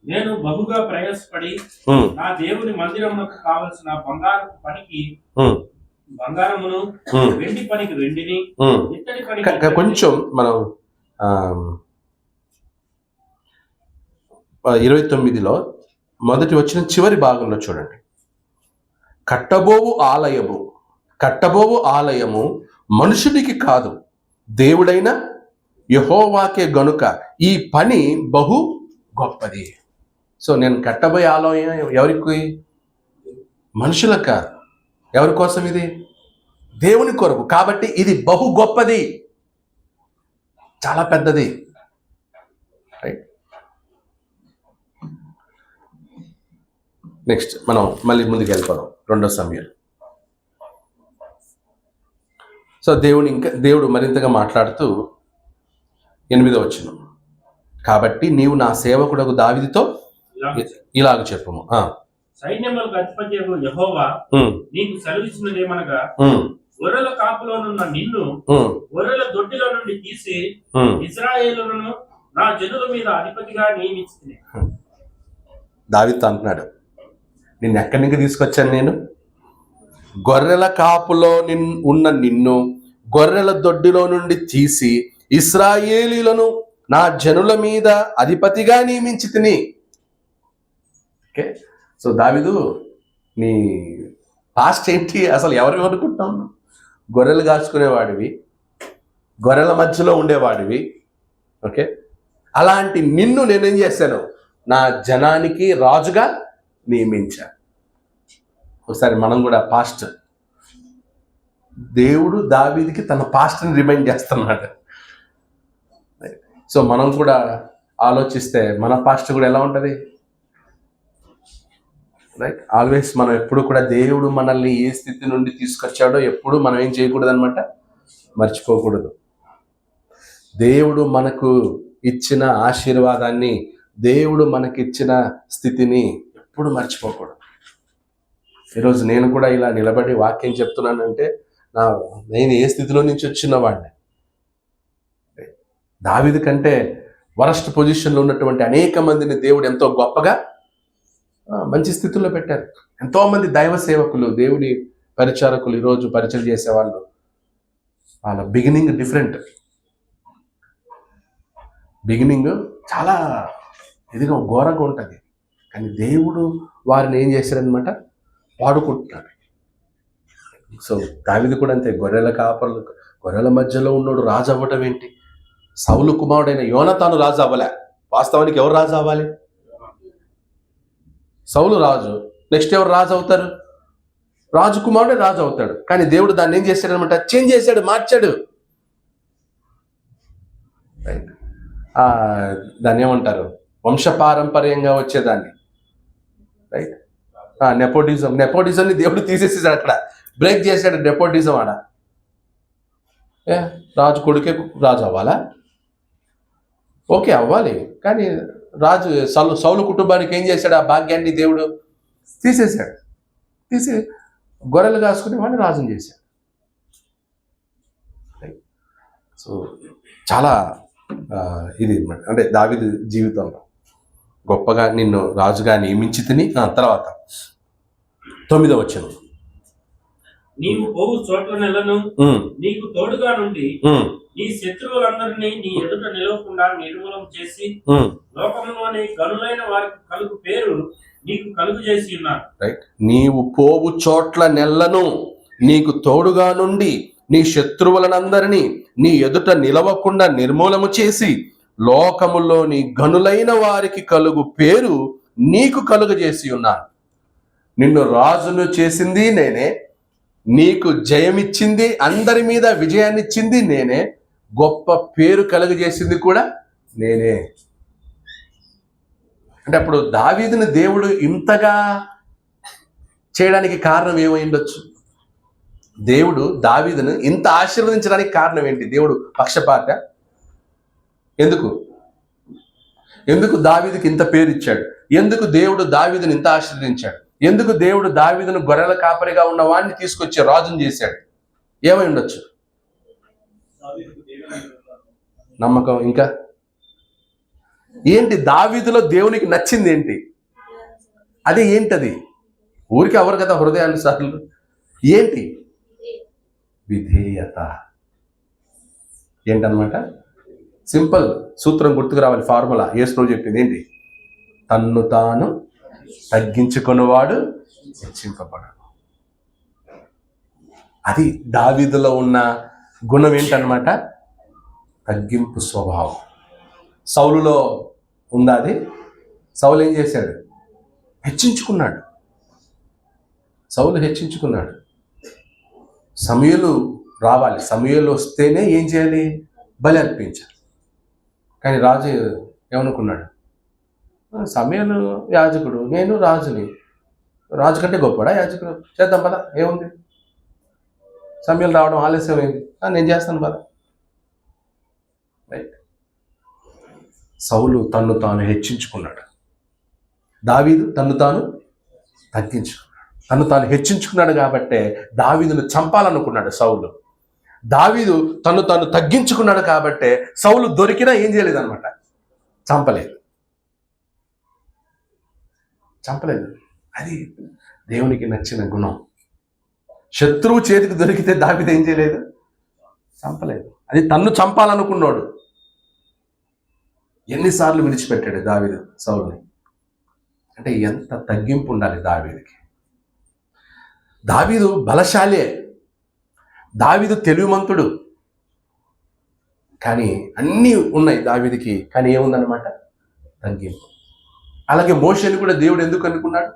నేను బహుగా ప్రయాసపడి నా దేవుని మందిరమునకు కావలసిన బంగారపు పనికి బంగారమును, వెండి పనికి వెండిని, ఇత్తడి పనికి కొంచెం మనం 29లో మొదటి వచ్చిన చివరి భాగంలో చూడండి. కట్టబోవు ఆలయము మనుషుడికి కాదు, దేవుడైన యెహోవాకే గనుక ఈ పని బహు గొప్పది. సో నేను కట్టబోయే ఆలయం ఎవరికి? మనుషులకు కాదు. ఎవరి కోసం? ఇది దేవుని కొరకు. కాబట్టి ఇది బహు గొప్పది, చాలా పెద్దది. రైట్. నెక్స్ట్ మనం మళ్ళీ ముందుకు వెళ్ళిపోదాం. 2 సమయాలు. సో దేవుడు మరింతగా మాట్లాడుతూ 8వ వచనం, కాబట్టి నీవు నా సేవకుడకు దావీదుతో ఇలాగ చెప్పుము. సైన్యములకు అధిపతియగు యెహోవా నీకు సెలవిచ్చినదేమనగా, గొర్రెల కాపులోనున్న నిన్ను గొర్రెల దొడ్డిలో నుండి తీసి ఇశ్రాయేలును నా జనుల మీద అధిపతిగా నియమించింది. దావీదు అంటున్నాడు, నిన్ను ఎక్కడి నుంచి తీసుకొచ్చాను? నేను గొర్రెల కాపులో ఉన్న నిన్ను గొర్రెల దొడ్డిలో నుండి తీసి ఇశ్రాయేలీలను నా జనుల మీద అధిపతిగా నియమించి తిని. ఓకే. సో దావీదు, నీ పాస్ట్ ఏంటి? అసలు ఎవరు అనుకుంటావు? గొర్రెలు కాచుకునేవాడివి, గొర్రెల మధ్యలో ఉండేవాడివి. ఓకే. అలాంటి నిన్ను నేనేం చేశాను? నా జనానికి రాజుగా నియమించా. ఒకసారి మనం కూడా పాస్ట్, దేవుడు దావీదుకి తన పాస్ట్ని రిమైండ్ చేస్తున్నాడు. సో మనం కూడా ఆలోచిస్తే మన పాస్ట్ కూడా ఎలా ఉంటుంది? రైట్. ఆల్వేస్ మనం ఎప్పుడు కూడా దేవుడు మనల్ని ఏ స్థితి నుండి తీసుకొచ్చాడో ఎప్పుడు మనం ఏం చేయకూడదు అనమాట, మర్చిపోకూడదు. దేవుడు మనకు ఇచ్చిన ఆశీర్వాదాన్ని, దేవుడు మనకిచ్చిన స్థితిని ఎప్పుడు మర్చిపోకూడదు. ఈరోజు నేను కూడా ఇలా నిలబడి వాక్యం చెప్తున్నానంటే నేను ఏ స్థితిలో నుంచి వచ్చిన వాడిని. దావీదు కంటే వరస్ట్ పొజిషన్లో ఉన్నటువంటి అనేక మందిని దేవుడు ఎంతో గొప్పగా మంచి స్థితిలో పెట్టారు. ఎంతోమంది దైవ సేవకులు, దేవుని పరిచారకులు, ఈరోజు పరిచయం చేసేవాళ్ళు, వాళ్ళ బిగినింగ్ డిఫరెంట్. బిగినింగ్ చాలా ఇదిగా ఘోరంగా ఉంటుంది, కానీ దేవుడు వారిని ఏం చేశారనమాట, వాడుకుంటున్నాడు. సో దావీదు కూడా అంతే. గొర్రెల మధ్యలో ఉన్నాడు, రాజు అవ్వటం ఏంటి? సౌలు కుమారుడైన యోనతాను రాజు అవ్వలే. వాస్తవానికి ఎవరు రాజు అవ్వాలి? సౌలు రాజు. నెక్స్ట్ ఎవరు రాజు అవుతారు? రాజు కుమారుడే రాజు అవుతాడు. కానీ దేవుడు దాన్ని ఏం చేశాడనమాట, చేంజ్ చేశాడు, మార్చాడు. దాన్ని ఏమంటారు, వంశపారంపర్యంగా వచ్చేదాన్ని. రైట్. నెపోటిజంని దేవుడు తీసేసేసాడు, అక్కడ బ్రేక్ చేశాడు. నెపోటిజం ఆడ రాజు కొడుకే రాజు అవ్వాలా? ఓకే, అవ్వాలి. కానీ రాజు సౌలు కుటుంబానికి ఏం చేశాడు? ఆ భాగ్యాన్ని దేవుడు తీసేశాడు. తీసి గొర్రెలు కాసుకునే వాడిని రాజుని చేశాడు. సో చాలా ఇది అంటే దావీదు జీవితంలో గొప్పగా నిన్ను రాజుగా నియమించి తిని. తర్వాత 9వ వచనం, నీవు పోవు చోట్ల నెలను నీకు తోడుగా నుండి నీ శత్రువులందరినీ నీ ఎదుట నిలవకుండా నిర్మూలం చేసి లోకంలోని గనులైన వారికి కలుగు పేరు నీకు కలుగు చేసి ఉన్నారు. రైట్. నీవు పోవు చోట్ల నెలను నీకు తోడుగా నుండి నీ శత్రువులనందరినీ నీ ఎదుట నిలవకుండా నిర్మూలము చేసి లోకములోని గనులైన వారికి కలుగు పేరు నీకు కలుగజేసి ఉన్నాను. నిన్ను రాజును చేసింది నేనే, నీకు జయమిచ్చింది, అందరి మీద విజయాన్ని ఇచ్చింది నేనే, గొప్ప పేరు కలుగజేసింది కూడా నేనే. అంటే అప్పుడు దావీదుని దేవుడు ఇంతగా చేయడానికి కారణం ఏమై ఉండొచ్చు? దేవుడు దావీదును ఇంత ఆశీర్వదించడానికి కారణం ఏంటి? దేవుడు పక్షపాత? ఎందుకు దావీదుకి ఇంత పేరు ఇచ్చాడు? ఎందుకు దేవుడు దావీదును ఇంత ఆశీర్వదించాడు? ఎందుకు దేవుడు దావీదును గొర్రెల కాపరిగా ఉన్న వాడిని తీసుకొచ్చి రాజును చేశాడు? ఏమై ఉండొచ్చు? నమ్మకం. ఇంకా ఏంటి దావీదులో దేవునికి నచ్చింది ఏంటి? అది ఏంటది? ఊరికి ఎవరు కదా హృదయానుసారులు. ఏంటి? విధేయత. ఏంటన్నమాట? సింపుల్ సూత్రం గుర్తుకు రావాలి, ఫార్ములా. యేసు చెప్పింది ఏంటి? తన్ను తాను తగ్గించుకున్నవాడు హెచ్చింపబడను. అది దావీదులో ఉన్న గుణం ఏంటన్నమాట? తగ్గింపు స్వభావం. సౌలులో ఉందా అది? సౌలు ఏం చేశాడు? హెచ్చించుకున్నాడు. సౌలు హెచ్చించుకున్నాడు. సమూయేలు రావాలి, సమూయేలు వస్తేనే ఏం చేయాలి? బలి అర్పించాలి. కానీ రాజు ఏమనుకున్నాడు? సమూయేలు యాజకుడు, నేను రాజుని, రాజు కంటే గొప్పడా యాజకుడు? చేద్దాం పద, ఏముంది? సమూయేలు రావడం ఆలస్యమైంది, నేను చేస్తాను పద. రైట్. సౌలు తన్ను తాను హెచ్చించుకున్నాడు. దావీదు తన్ను తాను తగ్గించుకున్నాడు. తను తాను హెచ్చించుకున్నాడు కాబట్టే దావీదును చంపాలనుకున్నాడు సౌలు. దావీదు తను తాను తగ్గించుకున్నాడు కాబట్టే సౌలు దొరికినా ఏం చేయలేదు అనమాట, చంపలేదు. అది దేవునికి నచ్చిన గుణం. శత్రువు చేతికి దొరికితే దావీదు ఏం చేయలేదు, చంపలేదు. అది తన్ను చంపాలనుకున్నాడు. ఎన్నిసార్లు విడిచిపెట్టాడు దావీదు సౌలుని? అంటే ఎంత తగ్గింపు ఉండాలి దావీదుకి. దావీదు బలశాలే, దావీదు తెలివిమంతుడు, కానీ అన్నీ ఉన్నాయి దావీదుకి, కానీ ఏముందన్నమాట? తగ్గింపు. అలాగే మోషేని కూడా దేవుడు ఎందుకు అనుకున్నాడు?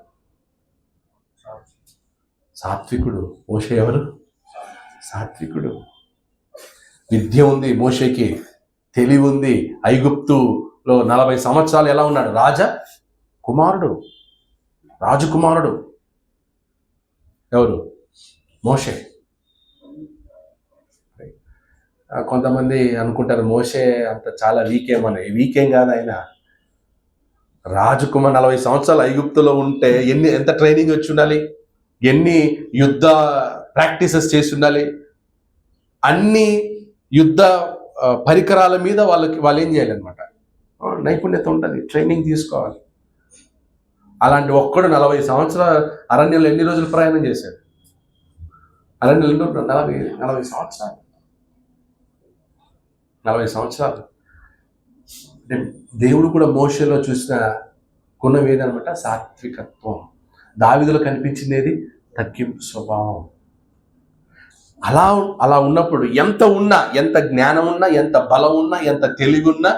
సాత్వికుడు. మోషే ఎవరు? సాత్వికుడు. విద్య ఉంది మోషేకి, తెలివి ఉంది. ఐగుప్తులో 40 సంవత్సరాలు ఎలా ఉన్నాడు? రాజకుమారుడు. ఎవరు? మోషే. కొంతమంది అనుకుంటారు మోషే అంత చాలా వీకేమని. వీకేం కాదు ఆయన. రాజకుమార్ 40 సంవత్సరాలు ఐగుప్తులో ఉంటే ఎంత ట్రైనింగ్ వచ్చి ఉండాలి, ఎన్ని యుద్ధ ప్రాక్టీసెస్ చేసి ఉండాలి, అన్ని యుద్ధ పరికరాల మీద వాళ్ళు ఏం చేయాలన్నమాట, నైపుణ్యత ఉంటుంది, ట్రైనింగ్ తీసుకోవాలి. అలాంటి ఒక్కడు 40 సంవత్సరాల అరణ్యంలో ఎన్ని రోజులు ప్రయాణం చేశాడు? అరణ్యంలో 40 సంవత్సరాలు. 40 సంవత్సరాలు. దేవుడు కూడా మోషేలో చూసిన గుణం ఏదనమాట? సాత్వికత్వం. దావీదులో కనిపించింది తగ్గింపు స్వభావం. అలా ఉన్నప్పుడు ఎంత ఉన్నా, ఎంత జ్ఞానం ఉన్నా, ఎంత బలం ఉన్నా, ఎంత తెలివి ఉన్నా,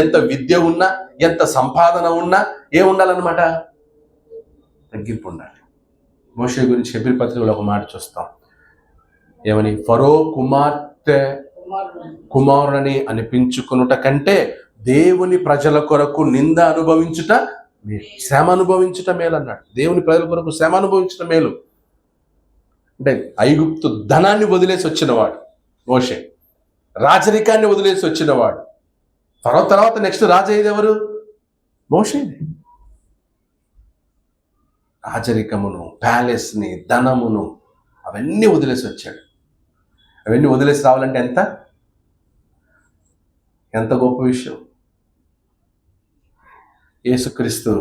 ఎంత విద్య ఉన్నా, ఎంత సంపాదన ఉన్నా ఏముండాలన్నమాట? తగ్గింపు ఉండాలి. మోషే గురించి హెబ్రీ పత్రికలో ఒక మాట చూస్తాం. ఏమని? ఫరో కుమారుని అనిపించుకునుట కంటే దేవుని ప్రజల కొరకు నింద అనుభవించుట మేలు, శ్రమ అనుభవించుట మేలు అన్నాడు. దేవుని ప్రజల కొరకు శ్రమ అనుభవించుట మేలు. అంటే ఐగుప్తు ధనాన్ని వదిలేసి వచ్చినవాడు మోషే, రాజరికాన్ని వదిలేసి వచ్చినవాడు. ఫరో తర్వాత నెక్స్ట్ రాజు అయ్యేది ఎవరు? మోషే. రాజరికమును, ప్యాలెస్ని, ధనమును అవన్నీ వదిలేసి వచ్చాడు. అవన్నీ వదిలేసి రావాలంటే ఎంత గొప్ప విషయం. యేసుక్రీస్తు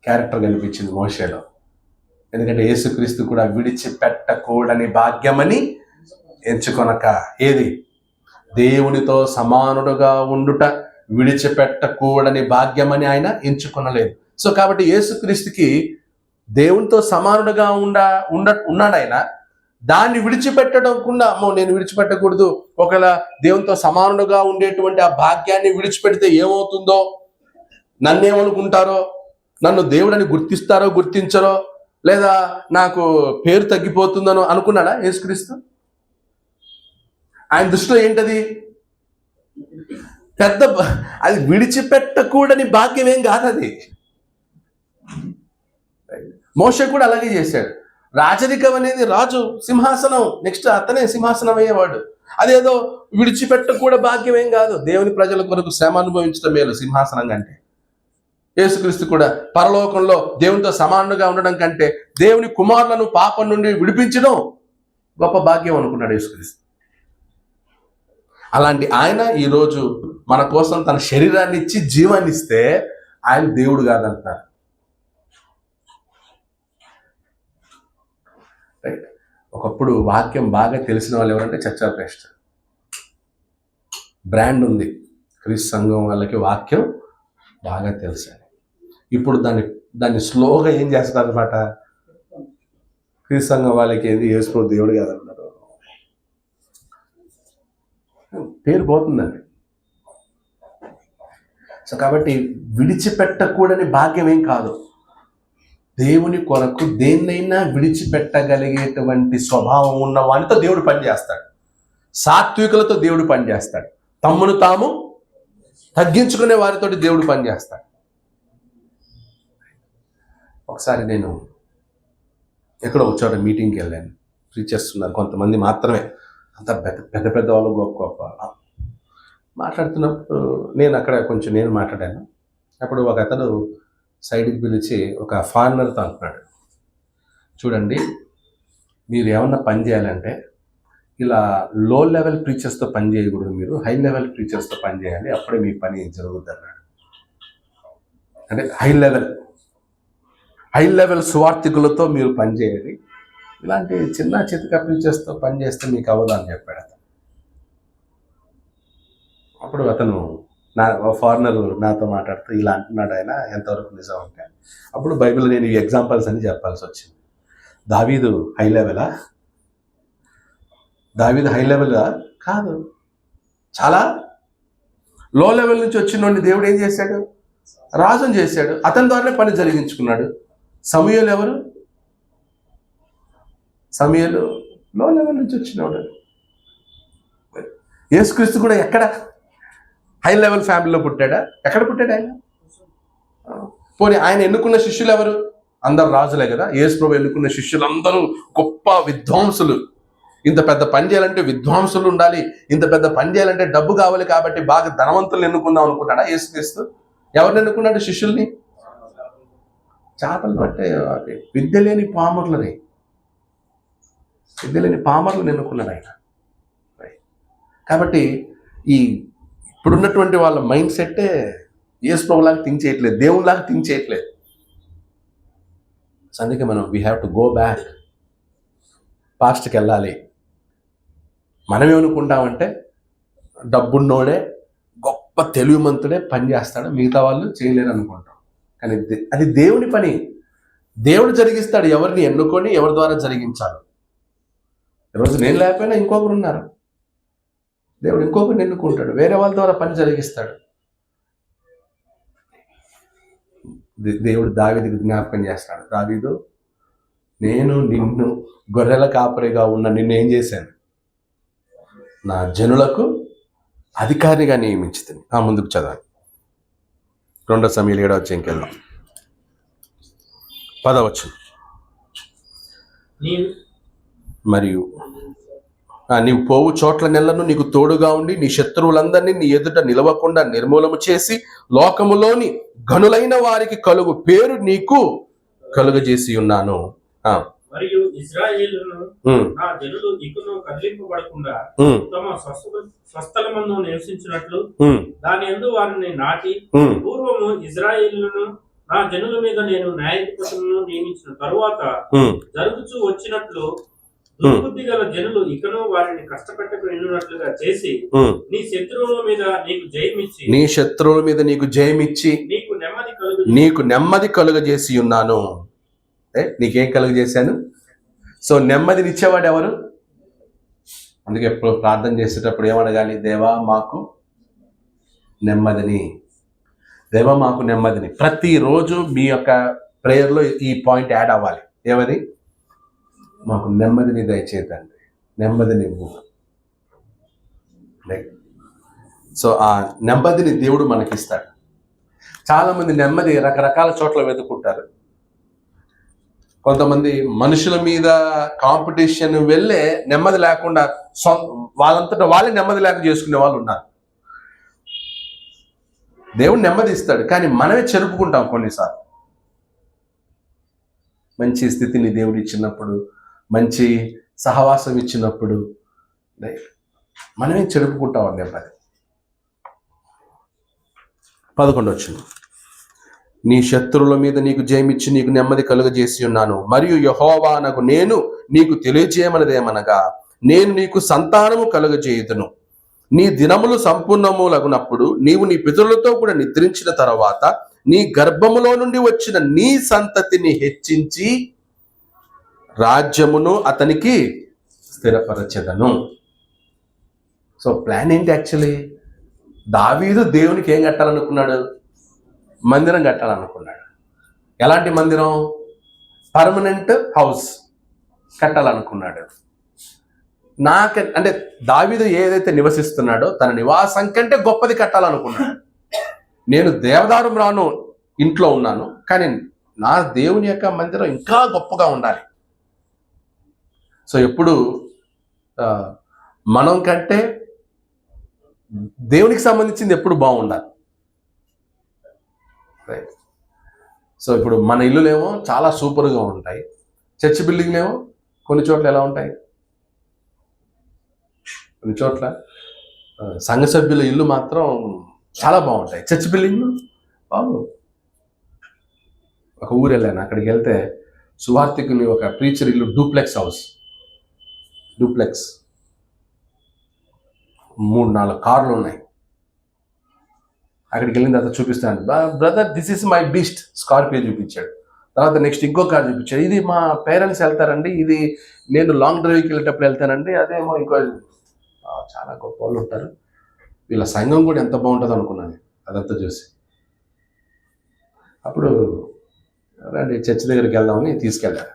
క్యారెక్టర్ కనిపించింది మోషేలో. ఎందుకంటే యేసుక్రీస్తు కూడా విడిచిపెట్టకూడని భాగ్యమని ఎంచుకొనక, ఏది? దేవునితో సమానుడుగా ఉండుట విడిచిపెట్టకూడని భాగ్యమని ఆయన ఎంచుకొనలేదు. సో కాబట్టి యేసుక్రీస్తుకి దేవునితో సమానుడుగా ఉన్నాడు ఆయన. దాన్ని విడిచిపెట్టకుండా, నేను విడిచిపెట్టకూడదు, ఒకవేళ దేవునితో సమానుడుగా ఉండేటువంటి ఆ భాగ్యాన్ని విడిచిపెడితే ఏమవుతుందో, నన్నేమనుకుంటారో, నన్ను దేవుడని గుర్తిస్తారో గుర్తించరో, లేదా నాకు పేరు తగ్గిపోతుందనో అనుకున్నాడా యేసుక్రీస్తు? ఆయన దృష్టిలో ఏంటది? అది విడిచిపెట్టకూడని భాగ్యం ఏం కాదు అది. మోషే కూడా అలాగే చేశాడు. రాజరికం అనేది, రాజు సింహాసనం, నెక్స్ట్ అతనే సింహాసనం అయ్యేవాడు. అదేదో విడిచిపెట్టకూడ భాగ్యం ఏం కాదు. దేవుని ప్రజల కొరకు శ్రమ అనుభవించడం మేలు సింహాసనం కంటే. యేసుక్రీస్తు కూడా పరలోకంలో దేవునితో సమానంగా ఉండడం కంటే దేవుని కుమారులను పాపం నుండి విడిపించడం గొప్ప భాగ్యం అనుకున్నాడు యేసుక్రీస్తు. అలాంటి ఆయన ఈరోజు మన కోసం తన శరీరాన్ని ఇచ్చి జీవాన్ని ఇస్తే ఆయన దేవుడు కాదంటున్నారు. రైట్. ఒకప్పుడు వాక్యం బాగా తెలిసిన వాళ్ళు ఎవరంటే చర్చ్ ఆఫ్ క్రైస్ట్ బ్రాండ్ ఉంది. క్రీస్తు సంఘం వాళ్ళకి వాక్యం బాగా తెలుసు. ఇప్పుడు దాన్ని స్లోగా ఏం చేస్తారు అనమాట, క్రీస్తు సంఘం వాళ్ళకి ఏంది యేసు దేవుడు కాదన్నారు, పేరు పోతుందండి. సో కాబట్టి విడిచిపెట్టకూడని భాగ్యం ఏం కాదు. దేవుని కొరకు దేన్నైనా విడిచిపెట్టగలిగేటువంటి స్వభావం ఉన్న వానితో దేవుడు పనిచేస్తాడు. సాత్వికులతో దేవుడు పనిచేస్తాడు. తమ్మును తాము తగ్గించుకునే వారితో దేవుడు పనిచేస్తాడు. ఒకసారి నేను ఎక్కడో ఒక చోట మీటింగ్కి వెళ్ళాను. ప్రీచర్స్ ఉన్నారు కొంతమంది మాత్రమే, అంత పెద్ద పెద్ద వాళ్ళు గొప్ప గొప్ప మాట్లాడుతున్నప్పుడు నేను మాట్లాడాను. అప్పుడు ఒక అతడు సైడ్కి పిలిచి ఒక ఫారినర్తో అంటున్నాడు, చూడండి మీరు ఏమన్నా పని చేయాలంటే ఇలా లో లెవెల్ ప్రీచర్స్తో పని చేయకూడదు, మీరు హై లెవెల్ ప్రీచర్స్తో పని చేయాలి, అప్పుడే మీ పని జరుగుతుంది అన్నాడు. అంటే హై లెవెల్ సువార్థికులతో మీరు పని చేయాలి, ఇలాంటి చిన్న చితక ప్రీచర్స్తో పని చేస్తే మీకు అవ్వదు అని చెప్పాడు అతను. అప్పుడు అతను ఫారినర్ నాతో మాట్లాడుతూ ఇలా అంటున్నాడు, ఆయన ఎంతవరకు నిజం అంటే అప్పుడు బైబిల్ నేను ఈ ఎగ్జాంపుల్స్ అని చెప్పాల్సి వచ్చింది. దావీదు హై లెవెలా కాదు, చాలా లో లెవెల్ నుంచి వచ్చిన దేవుడు ఏం చేశాడు, రాజుని చేశాడు, అతని ద్వారానే పని జరిగించుకున్నాడు. సమూయేలు ఎవరు? సమూయేలు లో లెవెల్ నుంచి వచ్చినవాడు. యేసుక్రీస్తు కూడా ఎక్కడ హై లెవెల్ ఫ్యామిలీలో పుట్టాడా? ఎక్కడ పుట్టాడు ఆయన? పోనీ ఆయన ఎన్నుకున్న శిష్యులు ఎవరు? అందరు రాజులే కదా. యేసు ప్రభు ఎన్నుకున్న శిష్యులు అందరూ గొప్ప విద్వాంసులు. ఇంత పెద్ద పని చేయాలంటే విద్వాంసులు ఉండాలి, ఇంత పెద్ద పని చేయాలంటే డబ్బు కావాలి, కాబట్టి బాగా ధనవంతులను ఎన్నుకుందాం అనుకున్నాడా యేసుక్రీస్తు? ఎవరిని ఎన్నుకున్నాడు శిష్యుల్ని? చేపలు పట్టే విద్య లేని పామరులని ఎన్నుకున్నాడు ఆయన. కాబట్టి ఇప్పుడున్నటువంటి వాళ్ళ మైండ్ సెట్టే యేసు ప్రభులాగా థింక్ చేయట్లేదు, దేవునిలాగా థింక్ చేయట్లేదు. సో అందుకే మనం we have to go back, పాస్ట్కి వెళ్ళాలి. మనం ఏమనుకుంటామంటే డబ్బున్నోడే గొప్ప తెలివిమంతుడే పని చేస్తాడు, మిగతా వాళ్ళు చేయలేరు అనుకుంటాం. కానీ అది దేవుని పని, దేవుడు జరిగిస్తాడు. ఎవరిని ఎన్నుకొని ఎవరి ద్వారా జరిగించాలి. ఈరోజు నేను లేకపోయినా ఇంకొకరు ఉన్నారు, దేవుడు ఇంకొకరిని ఎన్నుకుంటాడు, వేరే వాళ్ళ ద్వారా పని జరిగిస్తాడు. దేవుడు దావీదుకి జ్ఞాపకం చేస్తాడు, దావీదు నేను నిన్ను గొర్రెల కాపరిగా ఉన్న నిన్ను ఏం చేశాను, నా జనులకు అధికారిగా నియమించుతుంది. ముందుకు చదవాలి. 2 సమూయేలు 7వ అధ్యాయంకి 10వ వచనం. మరియు నీవు పోవు చోట్ల నెలను నీకు తోడుగా ఉండి నీ శత్రువులందరినీ నీ ఎదుట నిలవకుండా నిర్మూలము చేసి లోకములోని గనులైన వారికి కలుగు పేరు నీకు కలుగజేసి ఉన్నాను. మరియు ఇశ్రాయేలును నా జనులు ఇకను కదిలింపబడకుండా తమ స్వస్థలమందు నివసించినట్లు దాని యందు వారిని నాటి పూర్వము ఇశ్రాయేలును నా జనుల మీద నేను న్యాయాధిపతులను నియమించిన తరువాత జరుగుతూ వచ్చినట్లు దుర్బుద్ధి గల జనులు ఇకను వారిని కష్టపెట్టకు ఎన్నున్నట్లుగా చేసి నీ శత్రువుల మీద నీకు జయమిచ్చి నీకు నెమ్మది కలుగజేసి ఉన్నాను. నీకేం కలుగజేశాను? సో నెమ్మదినిచ్చేవాడు ఎవరు? అందుకే ఎప్పుడు ప్రార్థన చేసేటప్పుడు ఏమడగాలి? దేవా మాకు నెమ్మదిని. ప్రతిరోజు మీ యొక్క ప్రేయర్లో ఈ పాయింట్ యాడ్ అవ్వాలి. ఏమది? మాకు నెమ్మదిని దయచేతండి, నెమ్మదిని ఇవ్వు. సో ఆ నెమ్మదిని దేవుడు మనకిస్తాడు. చాలామంది నెమ్మది రకరకాల చోట్ల వెతుకుంటారు. కొంతమంది మనుషుల మీద కాంపిటీషన్ వెళ్ళే నెమ్మది లేకుండా వాళ్ళంతటా వాళ్ళే నెమ్మది లేక చేసుకునే వాళ్ళు ఉన్నారు. దేవుడు నెమ్మది ఇస్తాడు, కానీ మనమే చెరుపుకుంటాం కొన్నిసార్లు. మంచి స్థితిని దేవుడు ఇచ్చినప్పుడు, మంచి సహవాసం ఇచ్చినప్పుడు మనమే చెరుపుకుంటాం నెమ్మది. 11 నీ శత్రువుల మీద నీకు జయమిచ్చి నీకు నెమ్మది కలుగజేసి ఉన్నాను. మరియు యెహోవానగు నేను నీకు తెలియజేయమనదేమనగా, నేను నీకు సంతానము కలుగజేయుదును. నీ దినములు సంపూర్ణములగునప్పుడు నీవు నీ పితరులతో కూడా నిద్రించిన తర్వాత నీ గర్భములో నుండి వచ్చిన నీ సంతతిని హెచ్చించి రాజ్యమును అతనికి స్థిరపరచెదను. సో ప్లాన్ ఏంటి? యాక్చువల్లీ దావీదు దేవునికి ఏం కట్టాలనుకున్నాడు? మందిరం కట్టాలనుకున్నాడు. ఎలాంటి మందిరం? పర్మనెంట్ హౌస్ కట్టాలనుకున్నాడు. అంటే దావీదు ఏదైతే నివసిస్తున్నాడో తన నివాసం కంటే గొప్పది కట్టాలనుకున్నాడు. నేను దేవదారు రాను ఇంట్లో ఉన్నాను, కానీ నా దేవుని యొక్క మందిరం ఇంకా గొప్పగా ఉండాలి. సో ఎప్పుడు మనం కంటే దేవునికి సంబంధించింది ఎప్పుడు బాగుండాలి. రైట్. సో ఇప్పుడు మన ఇల్లులేమో చాలా సూపర్గా ఉంటాయి, చర్చ్ బిల్డింగ్లేమో కొన్ని చోట్ల ఎలా ఉంటాయి? కొన్ని చోట్ల సంఘ సభ్యుల ఇల్లు మాత్రం చాలా బాగుంటాయి, చర్చ్ బిల్డింగ్లు బాగు. ఒక ఊరు వెళ్ళాను, అక్కడికి వెళ్తే సువార్థికుని ఒక ప్రీచర్ ఇల్లు డూప్లెక్స్ హౌస్, డూప్లెక్స్ 3-4 కార్లు ఉన్నాయి. అక్కడికి వెళ్ళిన తర్వాత చూపిస్తాను, brother this is my beast, Scorpio చూపించాడు. తర్వాత నెక్స్ట్ ఇంకో కార్ చూపించాడు, ఇది మా పేరెంట్స్ వెళ్తారండి, ఇది నేను లాంగ్ డ్రైవ్కి వెళ్ళేటప్పుడు వెళ్తానండి, అదేమో ఇంకో. చాలా గొప్ప వాళ్ళు ఉంటారు. వీళ్ళ సంఘం కూడా ఎంత బాగుంటుందో అనుకున్నాను అదంతా చూసి. అప్పుడు రండి చర్చ్ దగ్గరికి వెళ్దామని తీసుకెళ్ళారు.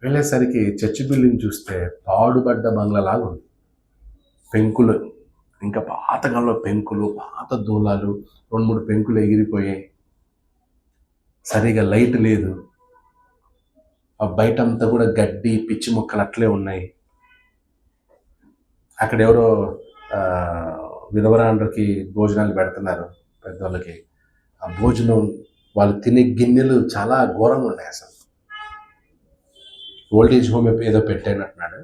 వెళ్ళేసరికి చర్చ్ బిల్డింగ్ చూస్తే పాడుబడ్డ బంగ్లాలాగా ఉంది. పెంకులు, ఇంకా పాతకాలంలో పెంకులు, పాత దూలాలు, 2-3 పెంకులు ఎగిరిపోయాయి, సరిగా లైట్ లేదు, ఆ బయటంతా కూడా గడ్డి పిచ్చి మొక్కలు అట్లే ఉన్నాయి. అక్కడ ఎవరో విధవరాండ్రకి భోజనాలు పెడుతున్నారు పెద్దవాళ్ళకి. ఆ భోజనం వాళ్ళు తినే గిన్నెలు చాలా ఘోరంగా ఉన్నాయి. అసలు ఓల్డేజ్ హోమ్ ఏదో పెట్టానంటున్నాడు.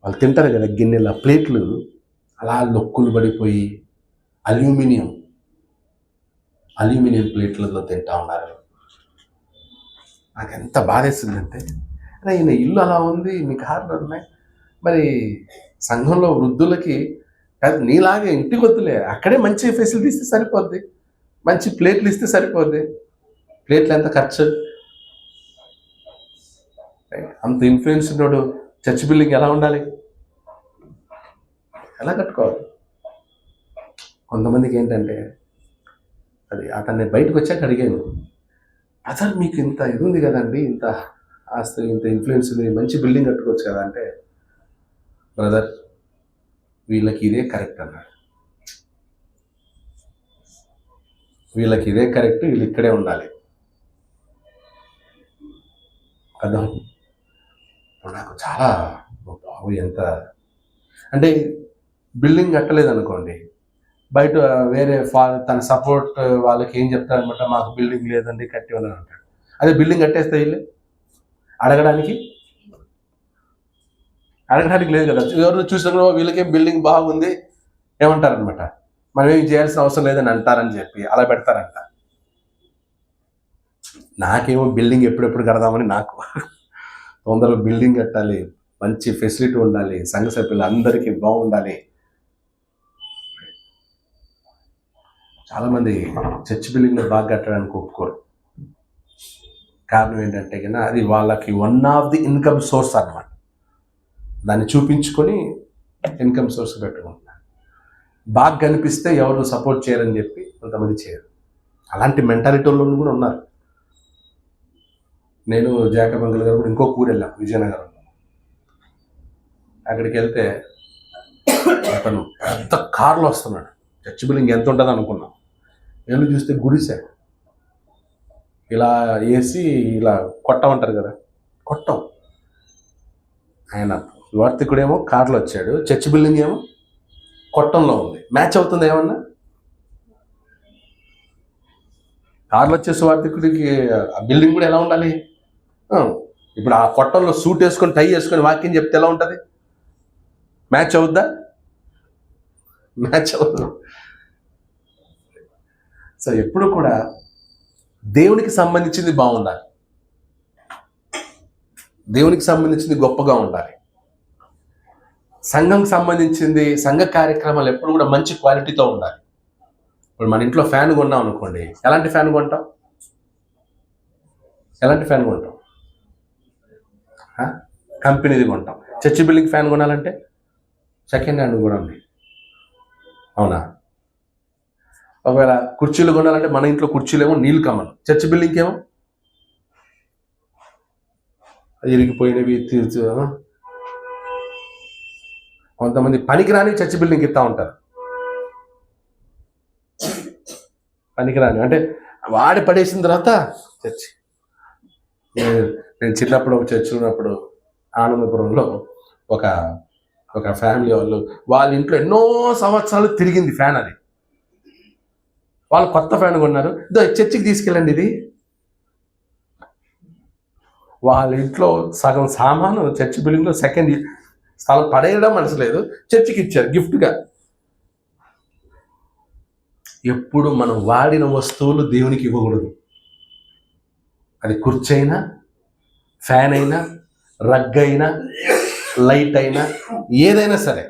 వాళ్ళు తింటారు కదా గిన్నెల ప్లేట్లు అలా లొక్కులు పడిపోయి అల్యూమినియం ప్లేట్లలో తింటా ఉన్నారు. నాకు ఎంత బాధేస్తుందంటే, అరే ఈయన ఇల్లు అలా ఉంది, మీ కార్లు ఉన్నాయి, మరి సంఘంలో వృద్ధులకి నీలాగే ఇంటికి వద్దులే, అక్కడే మంచి ఫెసిలిటీ ఇస్తే సరిపోద్ది, మంచి ప్లేట్లు ఇస్తే సరిపోద్ది. ప్లేట్లు ఎంత ఖర్చు? అంత ఇన్ఫ్లుయెన్స్ ఉన్నోడు చర్చ్ బిల్డింగ్ ఎలా ఉండాలి? ఎలా కట్టుకోవాలి? కొంతమందికి ఏంటంటే, అది అతన్ని బయటకు వచ్చాక అడిగాను, అసలు మీకు ఇంత ఇది ఉంది కదండి, ఇంత ఆస్తి, ఇంత ఇన్ఫ్లుయెన్స్ ఉంది, మంచి బిల్డింగ్ కట్టుకోవచ్చు కదా అంటే, బ్రదర్ వీళ్ళకి ఇదే కరెక్ట్ అన్నాడు. వీళ్ళకి ఇదే కరెక్ట్, వీళ్ళు ఇక్కడే ఉండాలి కదా. నాకు చాలా బాబు ఎంత అంటే, బిల్డింగ్ కట్టలేదు అనుకోండి, బయట వేరే తన సపోర్ట్ వాళ్ళకి ఏం చెప్తారనమాట, మాకు బిల్డింగ్ లేదండి కట్టివని అంటాడు. అదే బిల్డింగ్ కట్టేస్తే వీళ్ళు అడగడానికి లేదు కదా. ఎవరు చూసినా వీళ్ళకేం బిల్డింగ్ బాగుంది ఏమంటారనమాట, మనం ఏం చేయాల్సిన అవసరం లేదని అంటారని చెప్పి అలా పెడతారంట. నాకేమో బిల్డింగ్ ఎప్పుడెప్పుడు కడదామని, నాకు తొందరగా బిల్డింగ్ కట్టాలి, మంచి ఫెసిలిటీ ఉండాలి, సంఘ సభ్యులు అందరికీ బాగుండాలి. చాలామంది చర్చ్ బిల్డింగ్లో బాగా కట్టడానికి ఒప్పుకోరు. కారణం ఏంటంటే కన్నా అది వాళ్ళకి one of the income source అన్నమాట. దాన్ని చూపించుకొని ఇన్కమ్ సోర్స్ పెట్టుకుంటున్నారు. బాగా కనిపిస్తే ఎవరు సపోర్ట్ చేయరని చెప్పి కొంతమంది చేయరు. అలాంటి మెంటాలిటీలో కూడా ఉన్నారు. నేను జాకబ్ అంకుల్ గారు కూడా ఇంకో ఊరు వెళ్ళాం, విజయనగరంలో. అక్కడికి వెళ్తే అతను పెద్ద కార్లో వస్తున్నాడు. చర్చ్ బిల్డింగ్ ఎంత ఉంటుంది అనుకున్నాం. వెళ్ళి చూస్తే గుడిసే, ఇలా వేసి ఇలా కొట్టమంటారు కదా, కొట్టం. ఆయన వార్తికుడేమో కార్లో వచ్చాడు, చర్చ్ బిల్డింగ్ ఏమో కొట్టంలో ఉంది. మ్యాచ్ అవుతుంది ఏమన్నా? కార్లో వచ్చే వార్తికుడికి ఆ బిల్డింగ్ కూడా ఎలా ఉండాలి? ఇప్పుడు ఆ కొట్టంలో సూట్ వేసుకొని టై వేసుకొని వాక్యం చెప్తే ఎలా ఉంటుంది? మ్యాచ్ అవుద్దా? మ్యాచ్ అవ్వదు. సో ఎప్పుడు కూడా దేవునికి సంబంధించింది బాగుండాలి, దేవునికి సంబంధించింది గొప్పగా ఉండాలి. సంఘంకి సంబంధించింది, సంఘ కార్యక్రమాలు ఎప్పుడు కూడా మంచి క్వాలిటీతో ఉండాలి. ఇప్పుడు మన ఇంట్లో ఫ్యాన్ కొన్నాం అనుకోండి, ఎలాంటి ఫ్యాన్ కొంటాం? ఎలాంటి ఫ్యాన్ కొంటాం? కంపెనీది కొంటాం. చర్చి బిల్డింగ్ ఫ్యాన్ కొనాలంటే సెకండ్ హ్యాండ్ కొనండి, అవునా? ఒకవేళ కుర్చీలు కొనాలంటే మన ఇంట్లో కుర్చీలేమో నీళ్ళు కమ్మలు, చర్చి బిల్డింగ్కి ఏమో ఇరిగిపోయినవి. కొంతమంది పనికిరాని చర్చి బిల్డింగ్ ఇస్తూ ఉంటారు. పనికిరాని అంటే వాడి పడేసిన తర్వాత చర్చి. నేను చిన్నప్పుడు ఒక చర్చి ఉన్నప్పుడు ఆనందపురంలో ఒక ఫ్యామిలీ వాళ్ళ ఇంట్లో ఎన్నో సంవత్సరాలు తిరిగింది ఫ్యాన్. అది వాళ్ళు కొత్త ఫ్యాన్ కొన్నారు, చర్చికి తీసుకెళ్ళండి. ఇది వాళ్ళ ఇంట్లో సగం సామాను చర్చి బిల్డింగ్లో సెకండ్ స్థలం పడేయడం మనసు లేదు, చర్చికి ఇచ్చారు గిఫ్ట్గా. ఎప్పుడు మనం వాడిన వస్తువులు దేవునికి ఇవ్వకూడదు. అది కుర్చీ అయినా, ఫ్యాన్ అయినా, రగ్ అయినా, లైట్ అయినా, ఏదైనా సరే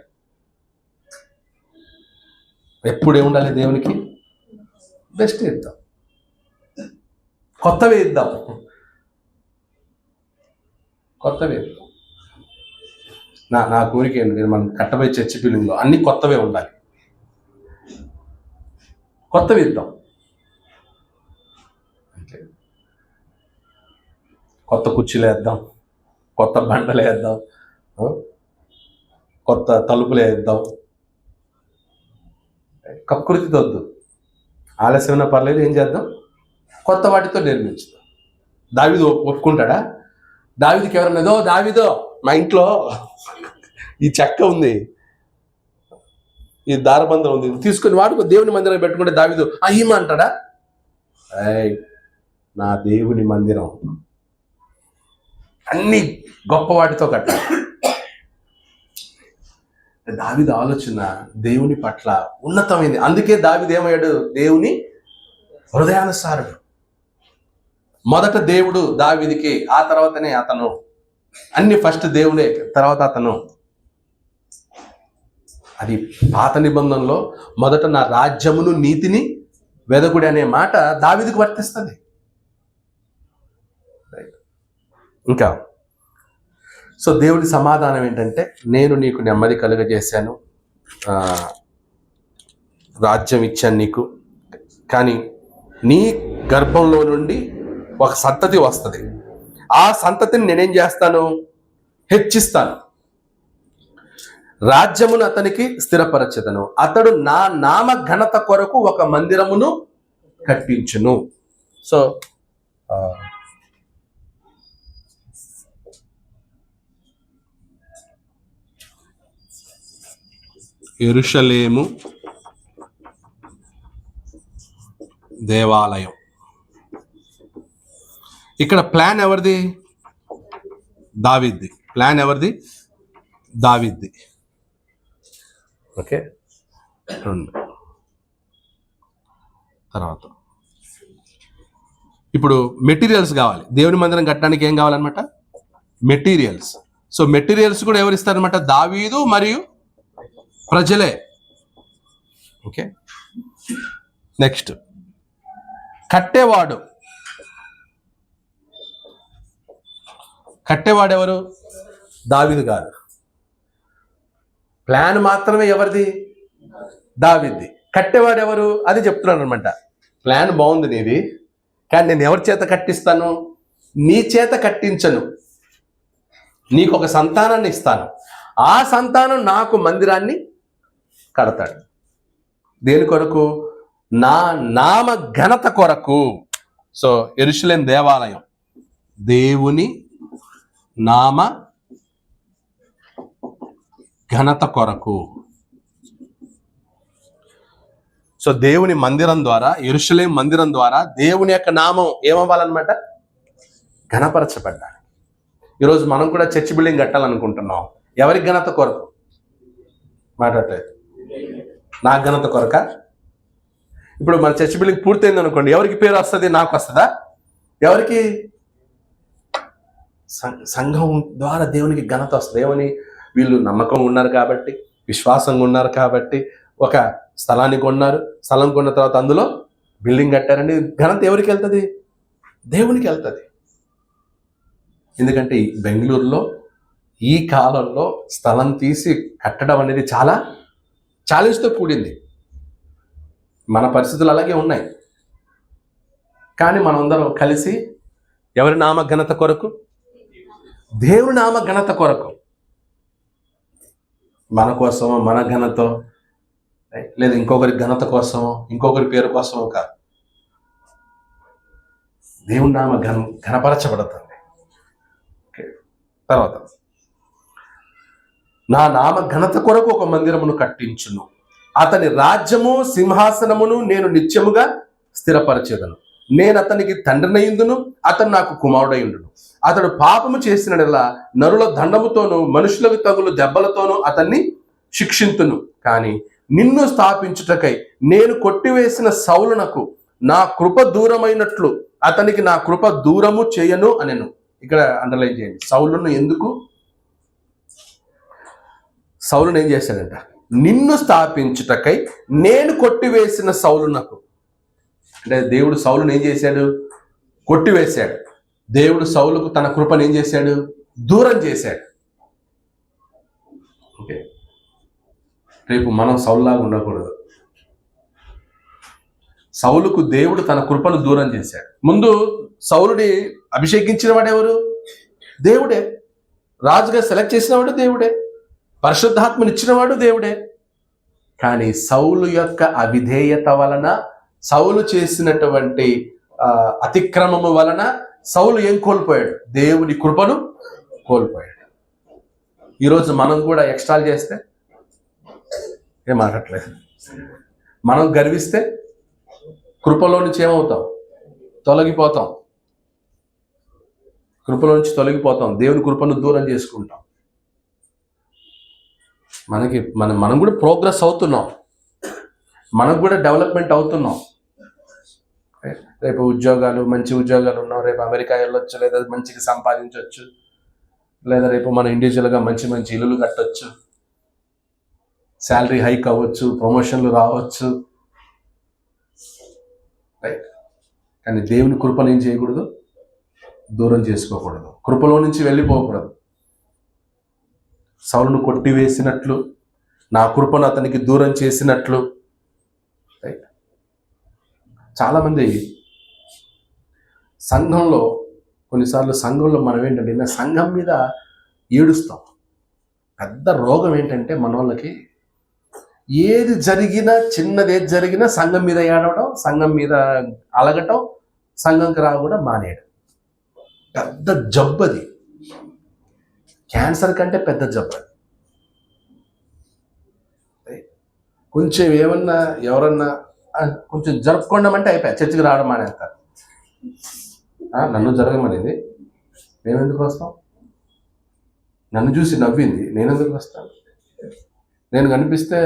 ఎప్పుడు ఏముండాలి? దేవునికి బెస్ట్ ఇద్దాం, కొత్తవే ఇద్దాం, కొత్తవే ఇద్దాం. నా కోరిక ఏంటి, నేను మనం కట్టబోయే చర్చి బిల్డింగ్లో అన్ని కొత్తవే ఉండాలి, కొత్తవి ఇద్దాం. అంటే కొత్త కుర్చీలు వేద్దాం, కొత్త బండలు వేద్దాం, కొత్త తలుపులు వేద్దాం. కకృతితో వద్దు, ఆలస్యమైనా పర్లేదు, ఏం చేద్దాం? కొత్త వాటితో నిర్మించుదాం. దావీదు ఒప్పుకుంటాడా? దావీదుకి ఎవరన్నా, దావీదో మా ఇంట్లో ఈ చెక్క ఉంది, ఈ దారబంధం ఉంది, తీసుకొని వాడుకో, దేవుని మందిరం పెట్టుకుంటే దావీదు ఈమంటాడా? నా దేవుని మందిరం అన్ని గొప్ప వాటితో కట్టాలి. దావీదు ఆలోచన దేవుని పట్ల ఉన్నతమైంది. అందుకే దావీదు ఏమయ్యాడు? దేవుని హృదయానుసారుడు. మొదట దేవుడు దావీదుకి, ఆ తర్వాతనే అతను. అన్ని ఫస్ట్ దేవుడే, తర్వాత అతను. అది పాత నిబంధనలో మొదట నా రాజ్యమును నీతిని వెదకుడి అనే మాట దావీదుకు వర్తిస్తుంది. ఇంకా సో దేవుడి సమాధానం ఏంటంటే, నేను నీకు నెమ్మది కలుగజేశాను, రాజ్యం ఇచ్చాను నీకు, కానీ నీ గర్భంలో నుండి ఒక సంతతి వస్తుంది. ఆ సంతతిని నేనేం చేస్తాను? హెచ్చిస్తాను, రాజ్యమును అతనికి స్థిరపరచెదను, అతడు నా నామ ఘనత కొరకు ఒక మందిరమును కట్టించును. సో యెరూషలేము దేవాలయం. ఇక్కడ ప్లాన్ ఎవరిది? దావీద్ది. ప్లాన్ ఎవరిది? దావీద్ది. ఓకే, తర్వాత ఇప్పుడు మెటీరియల్స్ కావాలి. దేవుని మందిరం కట్టడానికి ఏం కావాలన్నమాట? మెటీరియల్స్. సో మెటీరియల్స్ కూడా ఎవరు ఇస్తారనమాట? దావీదు మరియు ప్రజలే. ఓకే, నెక్స్ట్ కట్టేవాడు. కట్టేవాడు ఎవరు? దావీదు కాదు. ప్లాన్ మాత్రమే ఎవరిది? దావీద్ది. కట్టేవాడు ఎవరు? అది చెప్తున్నాను అనమాట. ప్లాన్ బాగుంది నీది, కానీ నేను ఎవరి చేత కట్టిస్తాను? నీ చేత కట్టించను, నీకు ఒక సంతానాన్ని ఇస్తాను, ఆ సంతానం నాకు మందిరాన్ని కడతాడు. దేని కొరకు? నా నామ ఘనత కొరకు. సో యెరూషలేము దేవాలయం దేవుని నామ ఘనత కొరకు. సో దేవుని మందిరం ద్వారా, యెరూషలేము మందిరం ద్వారా దేవుని యొక్క నామం ఏమవ్వాలన్నమాట? ఘనపరచబడ్డాలి. ఈరోజు మనం కూడా చర్చ్ బిల్డింగ్ కట్టాలనుకుంటున్నాం. ఎవరి ఘనత కొరకు? మాట్లాడలేదు. నా ఘనత కొరక? ఇప్పుడు మన చర్చ్ బిల్డింగ్ పూర్తయింది అనుకోండి, ఎవరికి పేరు వస్తుంది? నాకు వస్తుందా? ఎవరికి? సంఘం ద్వారా దేవునికి ఘనత వస్తుంది. ఏమని? వీళ్ళు నమ్మకంగా ఉన్నారు కాబట్టి, విశ్వాసంగా ఉన్నారు కాబట్టి, ఒక స్థలాన్ని కొన్నారు, స్థలం కొన్న తర్వాత అందులో బిల్డింగ్ కట్టారండి. ఘనత ఎవరికి వెళ్తుంది? దేవునికి వెళ్తుంది. ఎందుకంటే బెంగళూరులో ఈ కాలంలో స్థలం తీసి కట్టడం అనేది చాలా ఛాలెంజ్తో కూడింది. మన పరిస్థితులు అలాగే ఉన్నాయి. కానీ మనమందరం కలిసి ఎవరి నామ ఘనత కొరకు? దేవుని నామ ఘనత కొరకు. మన కోసమో, మన ఘనతో, లేదా ఇంకొకరి ఘనత కోసమో, ఇంకొకరి పేరు కోసమో కాదు. దేవుని నామ ఘనపరచబడుతుంది. తర్వాత, నా నామ ఘనత కొరకు ఒక మందిరమును కట్టించును, అతని రాజ్యము సింహాసనమును నేను నిత్యముగా స్థిరపరచెదను. నేను అతనికి తండ్రినయుందును, అతను నాకు కుమారుడయుండును. అతడు పాపము చేసినలా నరుల దండముతోనూ మనుషులకు తగులు దెబ్బలతోనూ అతన్ని శిక్షింతును. కానీ నిన్ను స్థాపించుటకై నేను కొట్టివేసిన సౌలునకు నా కృప దూరమైనట్లు అతనికి నా కృప దూరము చేయను అనెను. ఇక్కడ అండర్లైన్ చేయండి. సౌలును ఏం చేశాడంట? నిన్ను స్థాపించుటకై నేను కొట్టివేసిన సౌలునకు. అంటే దేవుడు సౌలును ఏం చేశాడు? కొట్టివేశాడు. దేవుడు సౌలుకు తన కృపను ఏం చేశాడు? దూరం చేశాడు. ఓకే, రేపు మనం సౌలులాగా ఉండకూడదు. సౌలుకు దేవుడు తన కృపను దూరం చేశాడు. ముందు సౌలుని అభిషేకించిన వాడెవరు? దేవుడే. రాజుగా సెలెక్ట్ చేసిన వాడు దేవుడే. పరిశుద్ధాత్మనిచ్చినవాడు దేవుడే. కానీ సౌలు యొక్క అవిధేయత వలన, సౌలు చేసినటువంటి అతిక్రమము వలన సౌలు ఏం కోల్పోయాడు? దేవుని కృపను కోల్పోయాడు. ఈరోజు మనం కూడా ఎక్స్ట్రాల్ చేస్తే ఏం మాట్లాడలేదు. మనం గర్విస్తే కృపలో నుంచి ఏమవుతాం? తొలగిపోతాం. కృపలో నుంచి తొలగిపోతాం. దేవుని కృపను దూరం చేసుకుంటాం. మనం కూడా ప్రోగ్రెస్ అవుతున్నాం. మనకు కూడా డెవలప్మెంట్ అవుతున్నాం. రేపు మంచి ఉద్యోగాలు ఉన్నాం, రేపు అమెరికా వెళ్ళొచ్చు, లేదా మంచిగా సంపాదించవచ్చు, లేదా రేపు మనం ఇండివిజువల్గా మంచి మంచి ఇల్లులు కట్టొచ్చు, శాలరీ హైక్ అవ్వచ్చు, ప్రమోషన్లు రావచ్చు. రైట్. కానీ దేవుని కృపను ఏం చేయకూడదు? దూరం చేసుకోకూడదు. కృపలో నుంచి వెళ్ళిపోకూడదు. సౌలును కొట్టివేసినట్లు, నా కృపను అతనికి దూరం చేసినట్లు. రైట్. చాలామంది కొన్నిసార్లు సంఘంలో మనం ఏంటంటే సంఘం మీద ఏడుస్తాం. పెద్ద రోగం ఏంటంటే మన వాళ్ళకి ఏది జరిగినా, చిన్నదేది జరిగినా సంఘం మీద ఏడవడం, సంఘం మీద అలగటం, సంఘంకి రాకుండా మానేయడం. పెద్ద జబ్బది. క్యాన్సర్ కంటే పెద్ద జబ్బది. కొంచెం ఎవరన్నా కొంచెం జరుపుకోవడం అయిపోయా, చర్చికి రావడం మానేస్తారు. నన్ను జరగమనేది, నేనెందుకు వస్తాం? నన్ను చూసి నవ్వింది, నేనెందుకు వస్తాను? నేను కనిపిస్తే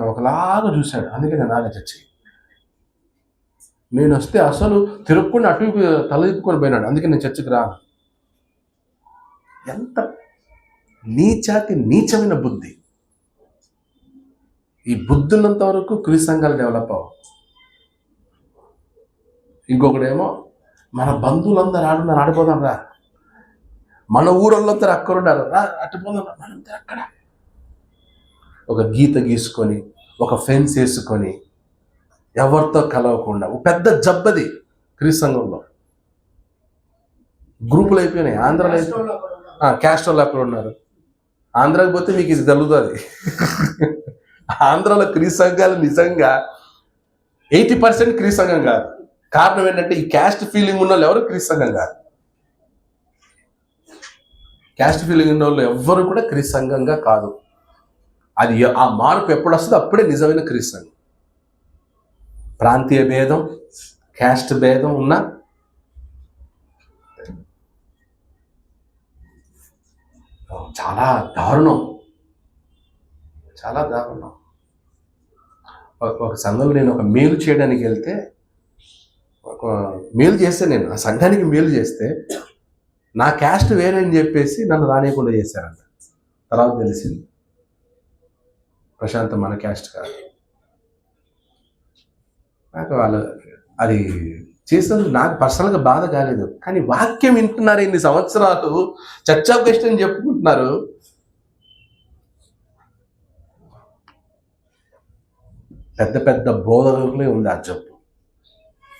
ఒకలాగా చూశాడు, అందుకే నేను రాలే చర్చికి. నేను వస్తే అసలు తిరుక్కొని అటు తల తిప్పుకొని పోయినాడు, అందుకే నేను చర్చికి రాను. ఎంత నీచమైన బుద్ధి! ఈ బుద్ధి ఉన్నంత వరకు క్రీస్తు సంఘాలు డెవలప్ అవ్వవు. ఇంకొకడేమో మన బంధువులందరూ ఆడున్నారు, ఆడిపోదాం రా, మన ఊరోళ్ళందరూ అక్కడున్నారు రా, అట్టుపోదాం రా, మనంతా అక్కడ. ఒక గీత గీసుకొని, ఒక ఫెన్స్ వేసుకొని, ఎవరితో కలవకుండా, పెద్ద జబ్బది క్రీస్తు సంఘంలో. గ్రూపులు అయిపోయినాయి. ఆంధ్రాలో క్యాస్ట్ వాళ్ళు అక్కడ ఉన్నారు. ఆంధ్రాకి పోతే మీకు ఇది తెలుగుతుంది. ఆంధ్రాలో క్రీస్తు సంఘాలు నిజంగా 80% క్రీస్తు సంఘం కాదు. కారణం ఏంటంటే ఈ క్యాస్ట్ ఫీలింగ్ ఉన్న వాళ్ళు ఎవరు క్రీస్తు సంఘం కాదు. క్యాస్ట్ ఫీలింగ్ ఉన్న వాళ్ళు ఎవ్వరు కూడా క్రీస్తు సంఘంగా కాదు. అది ఆ మార్పు ఎప్పుడు వస్తుందో అప్పుడే నిజమైన క్రీస్తు సంఘం. ప్రాంతీయ భేదం, క్యాస్ట్ భేదం ఉన్న చాలా దారుణం. ఒక సంఘంలో నేను ఒక మేలు చేయడానికి వెళ్తే, ఒక మేలు చేస్తే, నేను ఆ సంఘానికి మేలు చేస్తే నా క్యాస్ట్ వేరే అని చెప్పేసి నన్ను రానియకుండా చేశారంట. తర్వాత తెలిసింది ప్రశాంత్ మన క్యాస్ట్ కాదు. నాకు వాళ్ళు అది చేసినందుకు నాకు పర్సనల్గా బాధ కాలేదు, కానీ వాక్యం వింటున్నారు ఇన్ని సంవత్సరాలు, చర్చ్ ఆఫ్ క్రైస్ట్ అని చెప్పుకుంటున్నారు. పెద్ద పెద్ద బోధకులే ఉంది ఆ జబ్బు.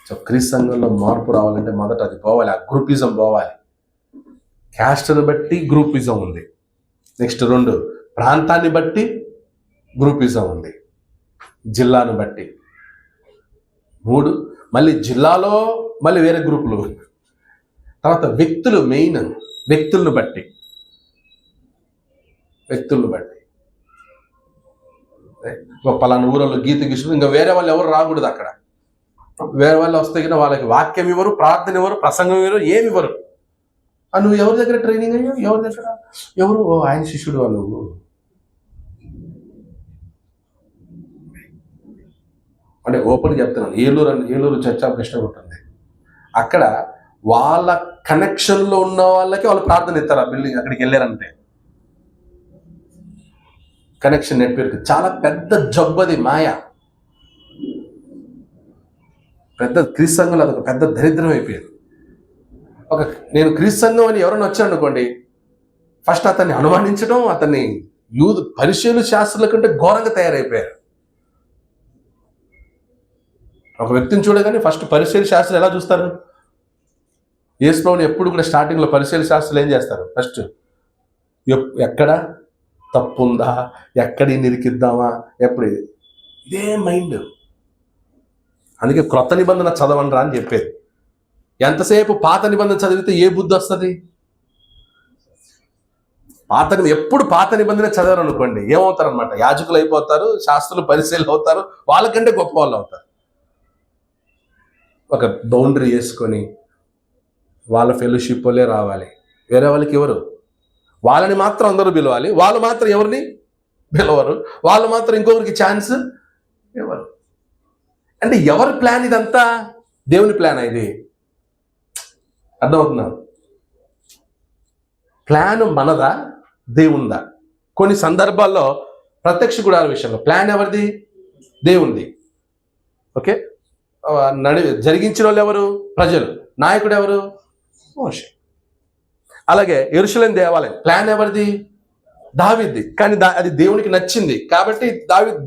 సో క్రీస్తు సంఘంలో మార్పు రావాలంటే మొదట అది పోవాలి, ఆ గ్రూపిజం పోవాలి. క్యాస్ట్ని బట్టి గ్రూపిజం ఉంది. నెక్స్ట్ 2 ప్రాంతాన్ని బట్టి గ్రూపిజం ఉంది, జిల్లాను బట్టి. 3 మళ్ళీ జిల్లాలో మళ్ళీ వేరే గ్రూపులు. తర్వాత వ్యక్తులు, మెయిన్ వ్యక్తులను బట్టి. పలానా ఊళ్ళో గీత గీసుకుని ఇంకా వేరే వాళ్ళు ఎవరు రాకూడదు అక్కడ. వేరే వాళ్ళు వస్తే కన్నా వాళ్ళకి వాక్యం ఇవ్వరు, ప్రార్థన ఇవ్వరు, ప్రసంగం ఇవ్వరు, ఏమి ఇవ్వరు. నువ్వు ఎవరి దగ్గర ట్రైనింగ్ అయ్యావు, ఎవరి దగ్గర, ఎవరు, ఆయన శిష్యుడు వాళ్ళు. అంటే ఓపెన్ చెప్తున్నాను, ఏలూరు చర్చ్ ఆఫ్ క్రైస్ట్ ఉంటుంది. అక్కడ వాళ్ళ కనెక్షన్లో ఉన్న వాళ్ళకి వాళ్ళు ప్రార్థన ఇస్తారు. ఆ బిల్డింగ్ అక్కడికి వెళ్ళారంటే కనెక్షన్ నెట్వర్క్ చాలా పెద్ద జబ్బది, మాయ. పెద్ద క్రీస్తు సంఘంలో అదొక పెద్ద దరిద్రం అయిపోయింది. నేను క్రీస్తు సంఘం అని ఎవరైనా వచ్చాను అనుకోండి, ఫస్ట్ అతన్ని అనుమానించడం, అతన్ని పరిశీలు శాస్త్రుల కంటే ఘోరంగా తయారైపోయారు. ఒక వ్యక్తిని చూడగానే ఫస్ట్ పరిశీలి శాస్త్రులు ఎలా చూస్తారు? యేసుప్రభుని ఎప్పుడు కూడా స్టార్టింగ్లో పరిశీలి శాస్త్రులు ఏం చేస్తారు? ఫస్ట్ ఎక్కడ తప్పు ఉందా, ఎక్కడి నిరికిద్దామా, ఎప్పుడు ఇదే మైండ్. అందుకే క్రొత్త నిబంధన చదవండి రా అని చెప్పేది. ఎంతసేపు పాత నిబంధన చదివితే ఏ బుద్ధి వస్తుంది? ఎప్పుడు పాత నిబంధన చదవరు అనుకోండి, ఏమవుతారు అనమాట? యాజకులు అయిపోతారు, శాస్త్రులు పరిశీలన అవుతారు, వాళ్ళకంటే గొప్ప వాళ్ళు అవుతారు. ఒక బౌండరీ వేసుకొని వాళ్ళ ఫెలోషిప్ వాళ్ళే రావాలి, వేరే వాళ్ళకి ఎవరు, వాళ్ళని మాత్రం అందరూ పిలవాలి, వాళ్ళు మాత్రం ఎవరిని పిలవరు, వాళ్ళు మాత్రం ఇంకొకరికి ఛాన్స్ ఇవ్వరు. అంటే ఎవరి ప్లాన్ ఇదంతా? దేవుని ప్లాన్ ఇది. అర్థమవుతుందా? ప్లాన్ మనదా, దేవుందా? కొన్ని సందర్భాల్లో ప్రత్యక్ష గుడాల విషయంలో ప్లాన్ ఎవరిది? దేవుంది. ఓకే, జరిగించిన వాళ్ళు ఎవరు? ప్రజలు. నాయకుడు ఎవరు? మోషే. అలాగే యెరూషలేము దేవాలయం ప్లాన్ ఎవరిది? దావీదుది. కానీ అది దేవునికి నచ్చింది కాబట్టి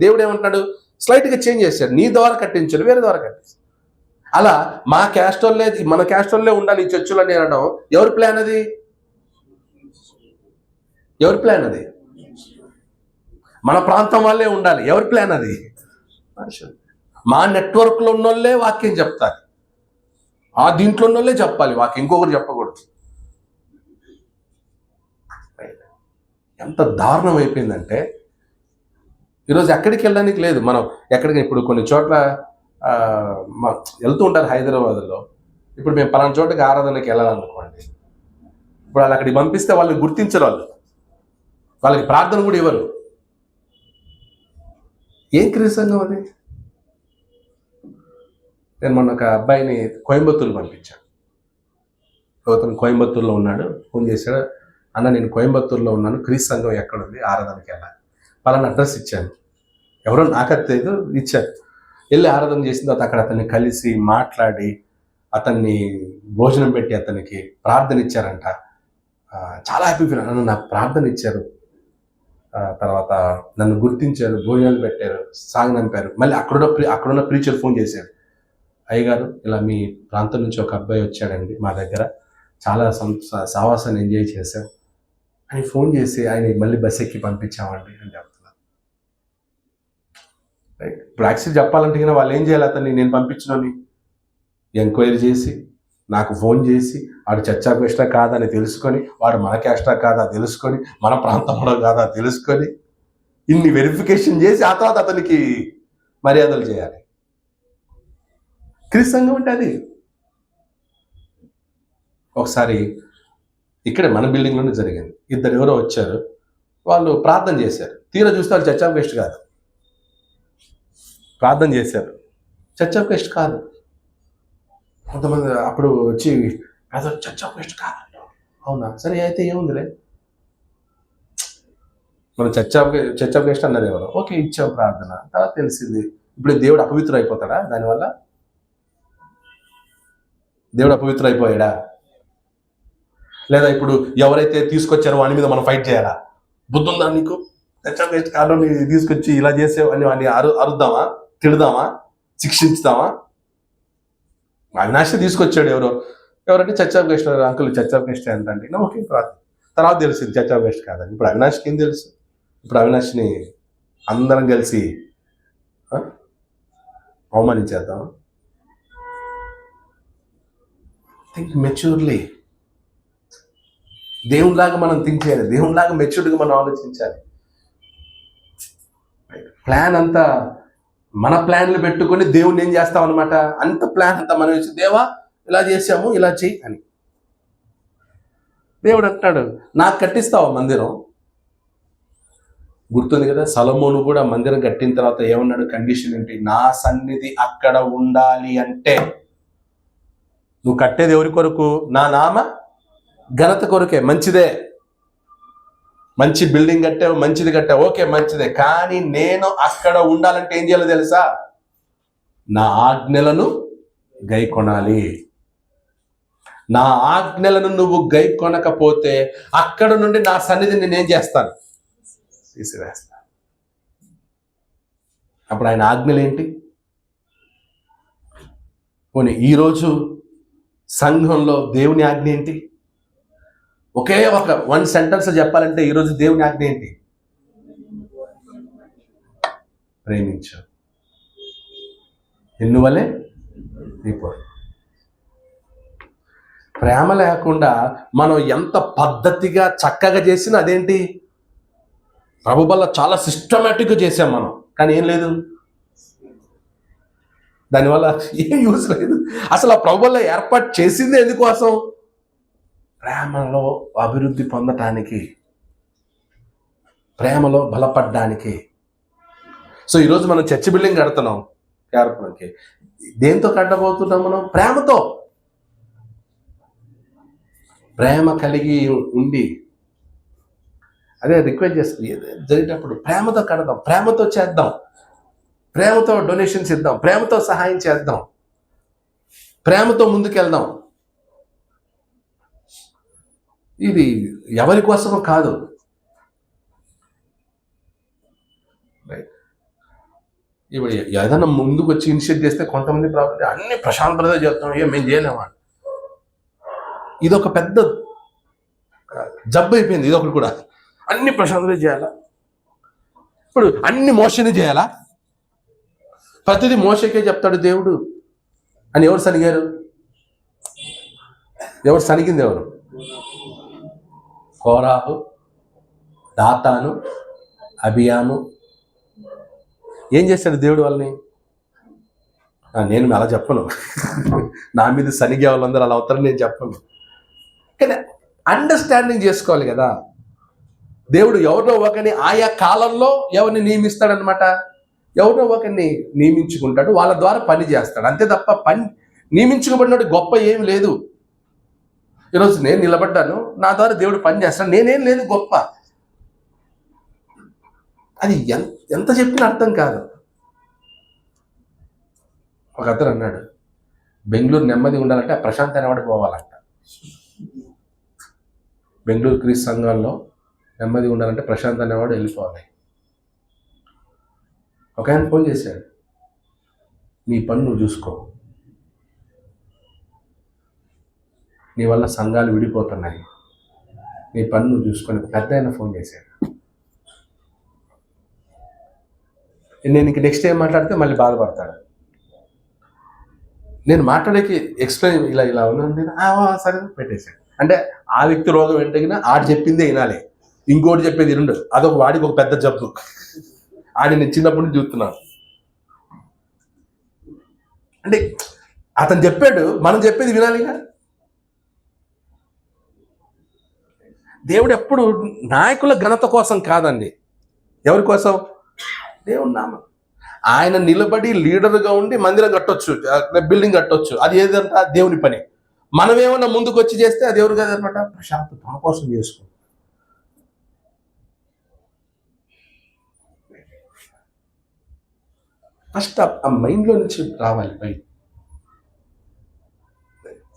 దేవుడు ఏమంటున్నాడు? స్లైట్గా చేంజ్ చేశాడు. నీ ద్వారా కట్టించాడు, వేరే ద్వారా కట్టించాడు. అలా మా క్యాస్ట్ వాళ్ళే, మన క్యాస్ట్ వాళ్ళే ఉండాలి ఈ చర్చిలో అని అనడం ఎవరి ప్లాన్ అది? ఎవరి ప్లాన్ అది? మన ప్రాంతం వాళ్ళే ఉండాలి, ఎవరి ప్లాన్ అది? మా నెట్వర్క్లో ఉన్న వాళ్ళే వాక్యం చెప్తారు, ఆ దీంట్లో ఉన్న వాళ్ళే చెప్పాలి వాక్యం, ఇంకొకరు చెప్పకూడదు. ఎంత దారుణం అయిపోయిందంటే ఈరోజు ఎక్కడికి వెళ్ళడానికి లేదు. మనం ఎక్కడికి ఇప్పుడు కొన్ని చోట్ల వెళ్తూ ఉంటారు హైదరాబాద్లో. ఇప్పుడు మేము పలానా చోటకి ఆరాధనకి వెళ్ళాలనుకోండి, ఇప్పుడు వాళ్ళు అక్కడికి పంపిస్తే వాళ్ళని గుర్తించరు, వాళ్ళకి ప్రార్థన కూడా ఇవ్వరు. ఏం క్రీస్తు సంఘం అది? నేను మొన్న ఒక అబ్బాయిని కోయంబత్తూరు పంపించాను. అతను కోయంబత్తూరులో ఉన్నాడు. ఫోన్ చేశాడు, అన్న నేను కోయంబత్తూరులో ఉన్నాను, క్రీస్తు సంఘం ఎక్కడుంది, ఆరాధనకి వెళ్ళాలి. పలానా అడ్రస్ ఇచ్చాను, ఎవరో నాకు తెలియదు, ఇచ్చారు. వెళ్ళి ఆరాధన చేసిన తర్వాత అక్కడ అతన్ని కలిసి మాట్లాడి అతన్ని భోజనం పెట్టి అతనికి ప్రార్థన ఇచ్చారంట. చాలా హ్యాపీ ఫీల్. నన్ను నాకు ప్రార్థన ఇచ్చారు, తర్వాత నన్ను గుర్తించారు, భోజనాలు పెట్టారు, సాగనంపారు. మళ్ళీ అక్కడున్న ప్రీచర్ ఫోన్ చేశాడు, అయ్యగారు ఇలా మీ ప్రాంతం నుంచి ఒక అబ్బాయి వచ్చాడండి మా దగ్గర, చాలా సావాసాన్ని ఎంజాయ్ చేశాం అని ఫోన్ చేసి ఆయన మళ్ళీ బస్ ఎక్కి పంపించామండి అని చెప్తున్నారు. ఇప్పుడు యాక్చువల్ చెప్పాలంటే కదా వాళ్ళు ఏం చేయాలి? అతన్ని నేను పంపించినని ఎంక్వైరీ చేసి నాకు ఫోన్ చేసి వాడు చర్చ్ ఆఫ్ క్రైస్టా కాదా అని తెలుసుకొని, వాడు మన క్యాస్టా కాదా తెలుసుకొని, మన ప్రాంతంలో కాదా తెలుసుకొని, ఇన్ని వెరిఫికేషన్ చేసి ఆ తర్వాత అతనికి మర్యాదలు చేయాలి. క్రీస్తు సంఘం అంటే అది. ఒకసారి ఇక్కడ మన బిల్డింగ్లోనే జరిగింది. ఎవరో వచ్చారు, వాళ్ళు ప్రార్థన చేశారు. తీరా చూస్తే వాళ్ళు చర్చ్ ఆఫ్ క్రైస్ట్ కాదు. ప్రార్థన చేశారు. చర్చ్ ఆఫ్ క్రైస్ట్ కాదు. కొంతమంది అప్పుడు వచ్చి చర్చ్ ఆఫ్ క్రైస్ట్ కాదు. అవునా, సరే అయితే ఏముందిలే, మనం చర్చ్ ఆఫ్ క్రైస్ట్ అన్నారు ఎవరు, ఓకే ఇచ్చాం ప్రార్థన. తర్వాత తెలిసింది ఇప్పుడు దేవుడు అపవిత్రం అయిపోతాడా దానివల్ల? దేవుడు అపవిత్రం అయిపోయాడా? లేదా ఇప్పుడు ఎవరైతే తీసుకొచ్చారో వాని మీద మనం ఫైట్ చేయాలా? బుద్ధి ఉందా నీకు? చర్చ్ ఆఫ్ క్రైస్ట్ కాదు తీసుకొచ్చి ఇలా చేసావు అని వాడిని అరుద్దామా, తిడదామా, శిక్షించుదామా? అవినాష్ తీసుకొచ్చాడు ఎవరంటే church of Christ uncle, church of Christ ఎంత అంటే ఓకే ప్రార్థన. తర్వాత తెలిసింది చర్చ్ ఆఫ్ క్రైస్ట్ కాదని. ఇప్పుడు అవినాష్కి ఏం తెలుసు? ఇప్పుడు అవినాష్ని అందరం కలిసి అవమానించేద్దాం. థింక్ మెచ్యూర్లీ. దేవునిలాగా మనం థింక్ చేయాలి, దేవునిలాగా మెచ్యూర్డ్గా మనం ఆలోచించాలి. ప్లాన్ అంతా మన ప్లాన్లు పెట్టుకొని దేవుణ్ణి ఏం చేస్తాం అనమాట, అంత ప్లాన్ అంతా మనం వేసి దేవా ఇలా చేసాము ఇలా చెయ్యి అని. దేవుడు అంటున్నాడు నాకు కట్టిస్తావా మందిరం? గుర్తుంది కదా, సొలొమోను కూడా మందిరం కట్టిన తర్వాత ఏమన్నాడు? కండిషన్ ఏంటి? నా సన్నిధి అక్కడ ఉండాలి అంటే నువ్వు కట్టేది ఎవరి కొరకు? నా నామ ఘనత కొరకే. మంచిదే, మంచి బిల్డింగ్ కట్టావు, మంచిది కట్టావు, ఓకే మంచిదే. కానీ నేను అక్కడ ఉండాలంటే ఏం చేయాలో తెలుసా? నా ఆజ్ఞలను గైకొనాలి. నా ఆజ్ఞలను నువ్వు గైకొనకపోతే అక్కడ నుండి నా సన్నిధిని నేనేం చేస్తాను? తీసివేస్తాను. అప్పుడు ఆయన ఆజ్ఞలు ఏంటి? పోనీ ఈరోజు సంఘంలో దేవుని ఆజ్ఞ ఏంటి? ఒకే ఒక 1 సెంటెన్స్ చెప్పాలంటే ఈరోజు దేవుని ఆజ్ఞ ఏంటి? ప్రేమించు, ఎన్నువలే రీపో. ప్రేమ లేకుండా మనం ఎంత పద్ధతిగా చక్కగా చేసినా అదేంటి? ప్రభు వల్ల చాలా సిస్టమేటిక్గా చేసాం మనం, కానీ ఏం లేదు, దానివల్ల ఏం యూజ్ లేదు. అసలు ఆ ప్రభు వల్ల ఏర్పాటు చేసింది ఎందుకోసం? ప్రేమలో అభివృద్ధి పొందటానికి, ప్రేమలో బలపడడానికి. సో ఈరోజు మనం చర్చి బిల్డింగ్ కడుతున్నాం కేరపురంకి. దేంతో కట్టబోతున్నాం మనం? ప్రేమతో. ప్రేమ కలిగి ఉండి అదే రిక్వెస్ట్ చేస్తుంది, జరిగేటప్పుడు ప్రేమతో కడదాం, ప్రేమతో చేద్దాం, ప్రేమతో డొనేషన్స్ ఇద్దాం, ప్రేమతో సహాయం చేద్దాం, ప్రేమతో ముందుకెళ్దాం. ఇది ఎవరి కోసమో కాదు. ఇప్పుడు ఏదైనా ముందుకు వచ్చి ఇనిషియేట్ చేస్తే కొంతమంది ప్రాబ్లం అన్ని ప్రశాంతత చేస్తాం, మేము చేయలేమా? ఇదొక పెద్ద జబ్బు అయిపోయింది. ఇదొకటి కూడా అన్ని ప్రశాంతత చేయాలా, ఇప్పుడు అన్ని మోషనే చేయాలా, ప్రతిదీ మోషకే చెప్తాడు దేవుడు అని ఎవరు సనిగారు? ఎవరు సనిగింది? ఎవరు? కోరాహు, దాతాను, అబియాము. ఏం చేశాడు దేవుడు వాళ్ళని? నేను అలా చెప్పను, నా మీద సనిగే వాళ్ళందరూ అలా అవుతారని నేను చెప్పను. కానీ అండర్స్టాండింగ్ చేసుకోవాలి కదా. దేవుడు ఎవరినో ఒకరిని ఆయా కాలంలో ఎవరిని నియమిస్తాడనమాట, ఎవరినో ఒకరిని నియమించుకుంటాడు, వాళ్ళ ద్వారా పని చేస్తాడు, అంతే తప్ప పని నియమించుకోబడినట్టు గొప్ప ఏమి లేదు. ఈరోజు నేను నిలబడ్డాను, నా ద్వారా దేవుడు పని చేస్తాడు, నేనేం లేదు గొప్ప. అది ఎంత చెప్పినా అర్థం కాదు. ఒక అతను అన్నాడు, బెంగళూరు నెమ్మది ఉండాలంటే ఆ ప్రశాంత్ అనేవాడు పోవాలంట. బెంగళూరు క్రీస్తు సంఘాల్లో నెమ్మది ఉండాలంటే ప్రశాంత్ అనేవాడు వెళ్ళిపోవాలి. ఒక ఆయన ఫోన్ చేశాడు, నీ పని నువ్వు చూసుకో, నీ వల్ల సంఘాలు విడిపోతున్నాయి, నీ పని నువ్వు చూసుకొని. పెద్ద ఆయన ఫోన్ చేశాడు. నేను ఇంక నెక్స్ట్ ఏం మాట్లాడితే మళ్ళీ బాధపడతాడు. నేను మాట్లాడేకి ఎక్స్ప్లెయిన్ ఇలా ఉందండి, సరే పెట్టేశాడు. అంటే ఆ వ్యక్తి రోగం ఏంటగినా ఆడు చెప్పిందే వినాలి, ఇంకోటి చెప్పేది రెండు. అదొక వాడికి ఒక పెద్ద జబ్బు. ఆడి నేను చిన్నప్పటి నుంచి చూస్తున్నాను. అంటే అతను చెప్పాడు, మనం చెప్పేది వినాలిగా. దేవుడు ఎప్పుడు నాయకుల ఘనత కోసం కాదండి. ఎవరి కోసం? దేవుని నామం. ఆయన నిలబడి లీడర్గా ఉండి మందిరం కట్టొచ్చు, బిల్డింగ్ కట్టొచ్చు, అది ఏదంటే దేవుని పని. మనం ఏమన్నా ముందుకు వచ్చి చేస్తే అది ఎవరు కదనమాట, ప్రశాంత్ తన కోసం చేసుకో. ఫస్ట్ ఆ మైండ్లో నుంచి రావాలి బయట.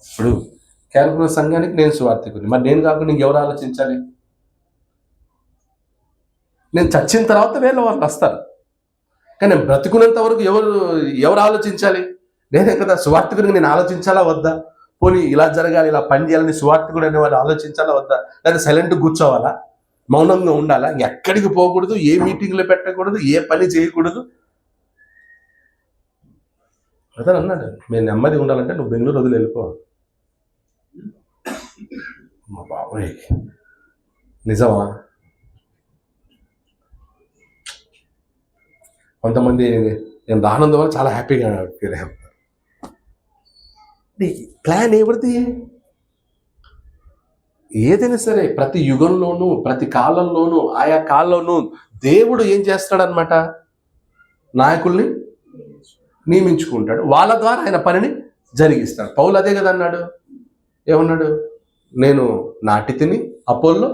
ఇప్పుడు కేరళ సంఘానికి నేను సువార్థికుని, మరి నేను కాకుండా ఇంకెవరు ఆలోచించాలి? నేను చచ్చిన తర్వాత వేరే వాళ్ళు వస్తారు, కానీ నేను బ్రతుకున్నంత వరకు ఎవరు ఆలోచించాలి? నేనే కదా సువార్థికుడికి. నేను ఆలోచించాలా వద్దా? పోనీ ఇలా జరగాలి, ఇలా పని చేయాలని సువార్థికుడు అనేవాడు ఆలోచించాలా వద్దా? లేదా సైలెంట్ కూర్చోవాలా, మౌనంగా ఉండాలా, ఎక్కడికి పోకూడదు, ఏ మీటింగ్లో పెట్టకూడదు, ఏ పని చేయకూడదు? అతను అన్నాడు, నేను నెమ్మది ఉండాలంటే నువ్వు బెంగళూరు వదిలి వెళ్ళిపో. మా బాబోయ్, నిజమా? కొంతమంది నేను రానందు వల్ల చాలా హ్యాపీగా ఫీల్ అయ్యాను. ప్లాన్ ఎవరిది? ఏదైనా సరే ప్రతి యుగంలోనూ ప్రతి కాలంలోనూ ఆయా కాలంలోనూ దేవుడు ఏం చేస్తాడనమాట, నాయకుల్ని నియమించుకుంటాడు, వాళ్ళ ద్వారా ఆయన పనిని జరిగిస్తాడు. పౌలు అదే కదా అన్నాడు. ఏమన్నాడు? నేను నాటి తిని, అపోల్లో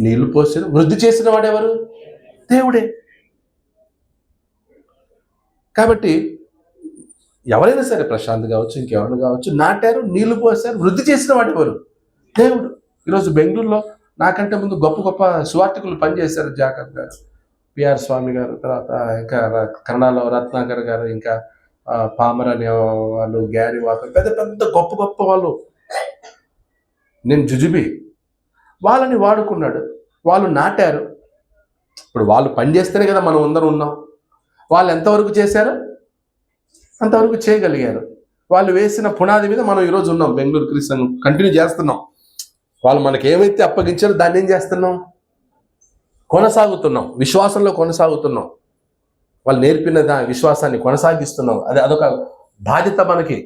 నీళ్లు పోసాను, వృద్ధి చేసిన వాడెవరు? దేవుడే. కాబట్టి ఎవరైనా సరే, ప్రశాంత్ కావచ్చు, ఇంకెవరైనా కావచ్చు, నాటారు, నీళ్లు పోసారు, వృద్ధి చేసిన వాడెవరు? దేవుడు. ఈరోజు బెంగళూరులో నాకంటే ముందు గొప్ప గొప్ప సువార్థికులు పనిచేశారు. జాకబ్ గారు, పిఆర్ స్వామి గారు, తర్వాత ఇంకా కన్నడలో రత్నాకర్ గారు, ఇంకా పామర్ అనే వాళ్ళు, గ్యారీ వాకర్, పెద్ద పెద్ద గొప్ప గొప్ప వాళ్ళు. నేను జుజుబి, వాళ్ళని వాడుకున్నాడు, వాళ్ళు నాటారు. ఇప్పుడు వాళ్ళు పనిచేస్తేనే కదా మనం అందరం ఉన్నాం. వాళ్ళు ఎంతవరకు చేశారో అంతవరకు చేయగలిగారు. వాళ్ళు వేసిన పునాది మీద మనం ఈరోజు ఉన్నాం. బెంగళూరు క్రిస్టియన్ కంటిన్యూ చేస్తున్నాం. వాళ్ళు మనకి ఏమైతే అప్పగించారో దాన్ని ఏం చేస్తున్నాం? కొనసాగుతున్నాం, విశ్వాసంలో కొనసాగుతున్నాం. వాళ్ళు నేర్పిన విశ్వాసాన్ని కొనసాగిస్తున్నాం. అదొక బాధ్యత మనకి.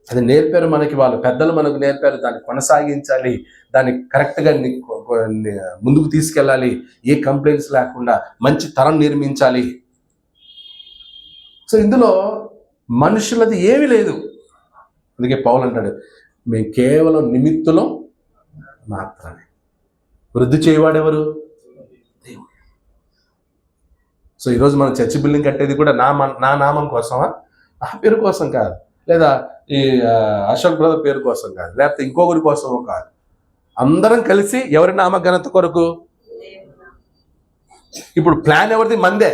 అది నేర్పారు మనకి, వాళ్ళు పెద్దలు మనకు నేర్పారు, దాన్ని కొనసాగించాలి, దాన్ని కరెక్ట్గా ముందుకు తీసుకెళ్ళాలి, ఏ కంప్లైంట్స్ లేకుండా మంచి తరం నిర్మించాలి. సో ఇందులో మనుషులది ఏమీ లేదు. అందుకే పౌలు అంటాడు, మేము కేవలం నిమిత్తులం మాత్రమే, వృద్ధి చేయవాడెవరు? దేవుడు. సో ఈరోజు మనం చర్చి బిల్డింగ్ కట్టేది కూడా నా నామం కోసమా? నా పేరు కోసం కాదు, లేదా ఈ అశోక్ బ్రదర్ పేరు కోసం కాదు, లేకపోతే ఇంకొకరి కోసమో కాదు. అందరం కలిసి ఎవరి నామఘనత కొరకు. ఇప్పుడు ప్లాన్ ఎవరిది? మందే.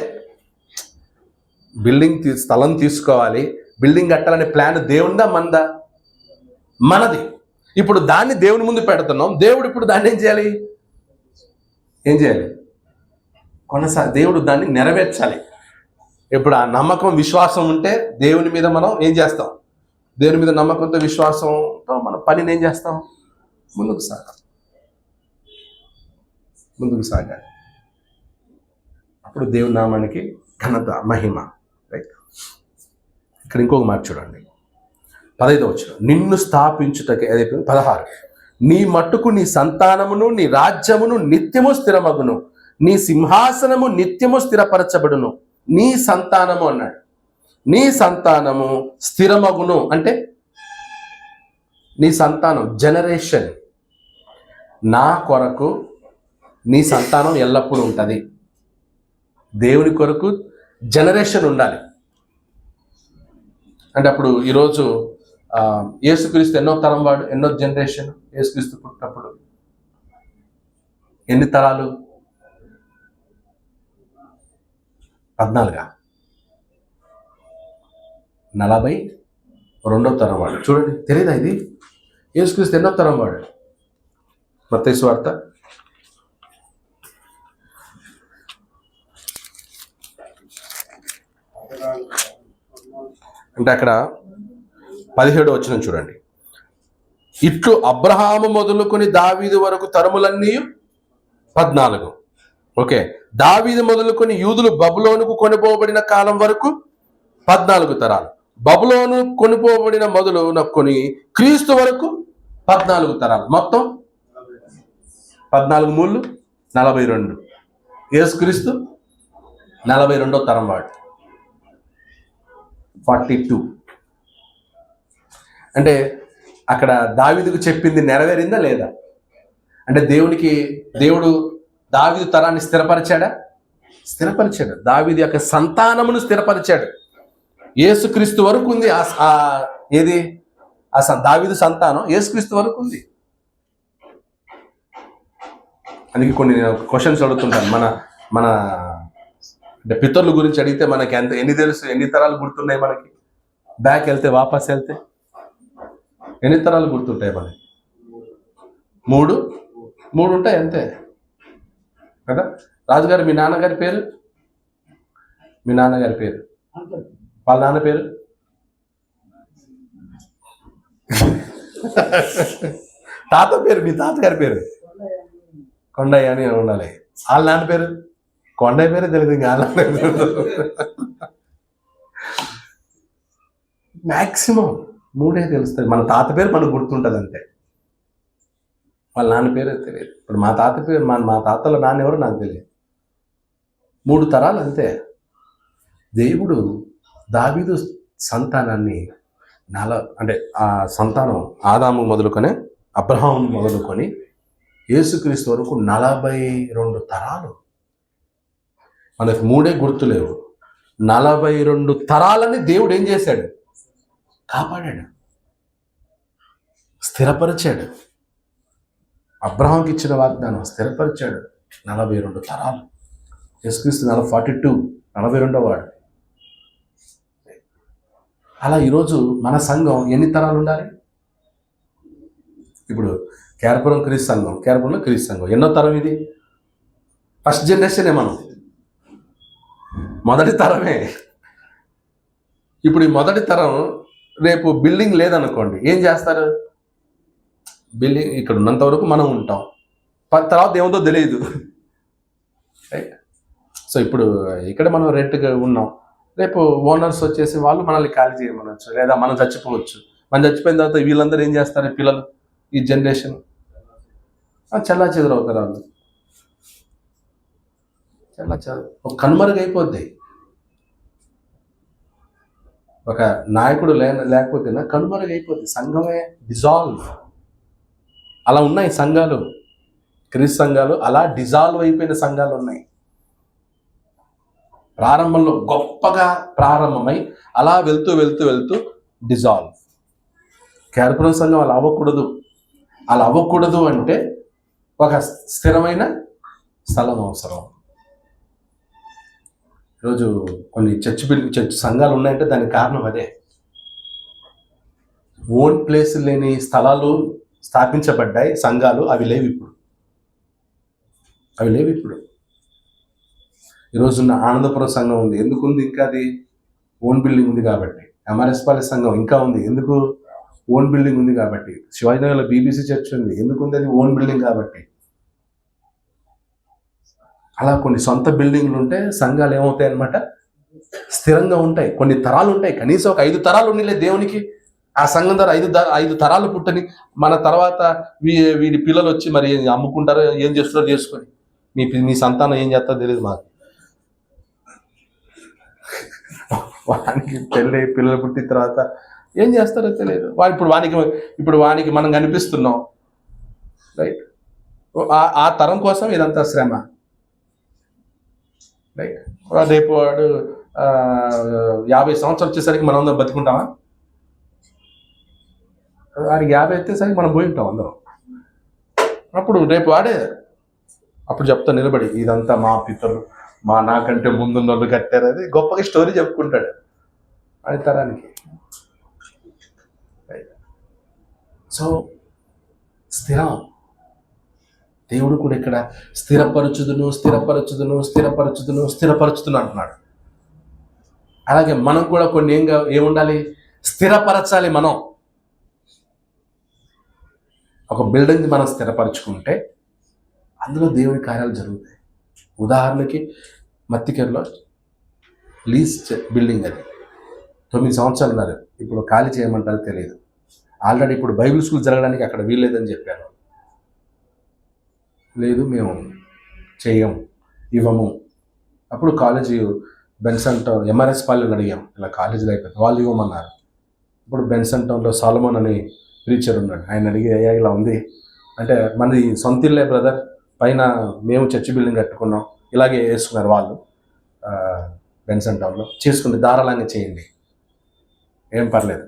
బిల్డింగ్ స్థలం తీసుకోవాలి, బిల్డింగ్ కట్టాలనే ప్లాన్ దేవునిదా మనదా? మనది. ఇప్పుడు దాన్ని దేవుని ముందు పెడుతున్నాం. దేవుడు ఇప్పుడు దాన్ని ఏం చేయాలి? దేవుడు దాన్ని నెరవేర్చాలి. ఇప్పుడు ఆ నమ్మకం, విశ్వాసం ఉంటే దేవుని మీద మనం ఏం చేస్తాం? దేవుని మీద నమ్మకంతో, విశ్వాసంతో మన పనిని ఏం చేస్తాం? ముందుకు సాగాలి. అప్పుడు దేవుని నామానికి ఘనత, మహిమ. రైట్. ఇక్కడ ఇంకొక మాట చూడండి, 15వ వచనం. నిన్ను స్థాపించుటకే, అదే 16, నీ మట్టుకు నీ సంతానమును నీ రాజ్యమును నిత్యము స్థిరమగును, నీ సింహాసనము నిత్యము స్థిరపరచబడును. నీ సంతానము అన్నాడు. నీ సంతానము స్థిరమగును అంటే నీ సంతానం, జనరేషన్. నా కొరకు నీ సంతానం ఎల్లప్పుడూ ఉంటుంది. దేవుని కొరకు జనరేషన్ ఉండాలి. అంటే అప్పుడు ఈరోజు యేసుక్రీస్తు ఎన్నో తరం వాడు, ఎన్నో జనరేషన్. యేసుక్రీస్తు పుట్టినప్పుడు ఎన్ని తరాలు? 14. 42వ తరం వాడు. చూడండి, తెలియదా ఇది? యేసుక్రీస్తు ఎన్నో తరం వాడు? మత్తయి సువార్త అంటే అక్కడ 17వ వచనం చూడండి. ఇట్లు అబ్రహాము మొదలుకొని దావీదు వరకు తరములన్నీ 14. ఓకే, దావీదు మొదలుకొని యూదులు బబులోనుకు కొనిపోబడిన కాలం వరకు 14 తరాలు. బబులోను కొనిపోబడిన మొదలుకొని క్రీస్తు వరకు 14 తరాలు. మొత్తం 14 3 42. యేసుక్రీస్తు 42వ తరం వాడు. 42 అంటే అక్కడ దావీదుకు చెప్పింది నెరవేరిందా లేదా? అంటే దేవుడు దావీదు తరాన్ని స్థిరపరిచాడా? స్థిరపరిచాడు. దావీదు యొక్క సంతానమును స్థిరపరిచాడు. యేసుక్రీస్తు వరకు ఉంది. ఏది దావీదు సంతానం యేసుక్రీస్తు వరకు ఉంది. అందుకే కొన్ని క్వశ్చన్స్ అడుగుతుంటాను. మన అంటే పితరుల గురించి అడిగితే మనకి ఎన్ని తెలుసు, ఎన్ని తరాలు గుర్తున్నాయి మనకి? బ్యాక్ వెళ్తే, వాపస్ వెళ్తే ఎన్ని తరాలు గుర్తుంటాయి మనకి? మూడు ఉంటాయి అంతే కదా. రాజుగారు, మీ నాన్నగారి పేరు, వాళ్ళ నాన్న పేరు, తాత పేరు, మీ తాతగారి పేరు కొండయ్య అని ఉండాలి. వాళ్ళ నాన్న పేరు కొండయ్య పేరే తెలియదు. ఇంకా మ్యాక్సిమం 3 తెలుస్తుంది. మన తాత పేరు మనకు గుర్తుంటుంది అంతే. వాళ్ళ నాన్న పేరే తెలియదు. ఇప్పుడు మా తాత పేరు, మా తాతల నాన్న ఎవరో నాకు తెలియదు. 3 తరాలు అంతే. దేవుడు దావీదు సంతానాన్ని అంటే ఆ సంతానం ఆదాము మొదలుకొని, అబ్రహాము మొదలుకొని యేసుక్రీస్తు వరకు 42 తరాలు. మనకు 3 గుర్తులేవు. 42 తరాలని దేవుడు ఏం చేశాడు? కాపాడాడు, స్థిరపరిచాడు. అబ్రహాంకి ఇచ్చిన వాగ్దానం స్థిరపరిచాడు. 42 తరాలు. యేసుక్రీస్తు 42వ వాడు. అలా ఈరోజు మన సంఘం ఎన్ని తరాలు ఉండాలి? ఇప్పుడు కేరపురం క్రీస్తు సంఘం, కేరపురంలో క్రీస్తు సంఘం ఎన్నో తరం ఇది? ఫస్ట్ జనరేషనే మనం, మొదటి తరమే. ఇప్పుడు ఈ మొదటి తరం రేపు బిల్డింగ్ లేదనుకోండి, ఏం చేస్తారు? బిల్డింగ్ ఇక్కడ ఉన్నంత వరకు మనం ఉంటాం, తర్వాత ఏముందో తెలియదు. సో ఇప్పుడు ఇక్కడ మనం రెంట్గా ఉన్నాం, రేపు ఓనర్స్ వచ్చేసి వాళ్ళు మనల్ని ఖాళీ చేయమనొచ్చు, లేదా మనం చచ్చిపోవచ్చు. మనం చచ్చిపోయిన తర్వాత వీళ్ళందరూ ఏం చేస్తారు? పిల్లలు, ఈ జనరేషన్ చల్లా చెదురవుతారు. వాళ్ళు ఒక కనుమరుగైపోద్ది. ఒక నాయకుడు లేకపోతే కనుమరుగైపోద్ది. సంఘమే డిజాల్వ్. అలా ఉన్నాయి సంఘాలు, క్రీస్తు సంఘాలు అలా డిజాల్వ్ అయిపోయిన సంఘాలు ఉన్నాయి. ప్రారంభంలో గొప్పగా ప్రారంభమై అలా వెళ్తూ వెళ్తూ వెళ్తూ డిజాల్వ్. కేరపురం సంఘం అలా అవ్వకూడదు. అలా అవ్వకూడదు అంటే ఒక స్థిరమైన స్థలం అవసరం. ఈరోజు కొన్ని చర్చ్ సంఘాలు ఉన్నాయంటే దానికి కారణం అదే. ఓన్ ప్లేస్ లేని స్థలాలు స్థాపించబడ్డాయి సంఘాలు. అవి లేవు ఇప్పుడు. ఈరోజున్న ఆనందపురం సంఘం ఉంది. ఎందుకు ఉంది? ఇంకా అది ఓన్ బిల్డింగ్ ఉంది కాబట్టి. ఎంఆర్ఎస్పాలెస్ సంఘం ఇంకా ఉంది. ఎందుకు? ఓన్ బిల్డింగ్ ఉంది కాబట్టి. శివాజీనగర్లో బీబీసీ చర్చ్ ఉంది. ఎందుకు ఉంది? అది ఓన్ బిల్డింగ్ కాబట్టి. అలా కొన్ని సొంత బిల్డింగ్లు ఉంటే సంఘాలు ఏమవుతాయి అన్నమాట? స్థిరంగా ఉంటాయి. కొన్ని తరాలు ఉంటాయి. కనీసం ఒక 5 తరాలు ఉండలే దేవునికి. ఆ సంఘం ద్వారా 5 తరాలు పుట్టని మన తర్వాత వీడి పిల్లలు వచ్చి మరి అమ్ముకుంటారో ఏం చేస్తున్నారో చేసుకొని, మీ సంతానం ఏం చేస్తారో తెలియదు మాకు. వానికి పెళ్ళి పిల్లలు పుట్టిన తర్వాత ఏం చేస్తారో తెలియదు. ఇప్పుడు వానికి మనం కనిపిస్తున్నాం, రైట్? ఆ తరం కోసం ఇదంతా శ్రమ, రైట్? రేపు వాడు 50 సంవత్సరాలు వచ్చేసరికి మనం అందరం బతుకుంటామా? వాడికి 50 వచ్చేసరికి మనం పోయి ఉంటాం అందరం. అప్పుడు రేపు అప్పుడు చెప్తా నిలబడి, ఇదంతా మా పితరులు, నాకంటే ముందున్న వాళ్ళు కట్టారు. అది గొప్పగా స్టోరీ చెప్పుకుంటాడు అది తరానికి. సో స్థిరం. దేవుడు కూడా ఇక్కడ స్థిరపరచుదును అంటున్నాడు. అలాగే మనం కూడా కొన్ని ఏముండాలి? స్థిరపరచాలి. మనం ఒక బిల్డింగ్ మనం స్థిరపరచుకుంటే అందులో దేవుని కార్యాలు జరుగుతాయి. ఉదాహరణకి మత్తికెరలో లీజ్ బిల్డింగ్, అది 9 సంవత్సరాలు ఉన్నారు. ఇప్పుడు ఖాళీ చేయమంటారో తెలియదు. ఆల్రెడీ ఇప్పుడు బైబిల్ స్కూల్ జరగడానికి అక్కడ వీల్లేదని చెప్పారు. లేదు, మేము చెయ్యము, ఇవ్వము. అప్పుడు కాలేజీ బెన్సన్ టౌన్ ఎంఆర్ఎస్ పాలెని అడిగాం, ఇలా కాలేజీలో అయిపోయింది, వాళ్ళు ఇవ్వమన్నారు. ఇప్పుడు బెన్సన్ టౌన్లో సాలమోన్ అని ప్రీచర్ ఉన్నాడు, ఆయన అడిగి అయ్యా ఇలా ఉంది అంటే, మనది సొంత ఇల్లే బ్రదర్, పైన మేము చర్చి బిల్డింగ్ కట్టుకున్నాం, ఇలాగే వేసుకున్నారు వాళ్ళు బెన్సన్ టౌన్లో, చేసుకుంటే ధారాళంగా చేయండి, ఏం పర్లేదు.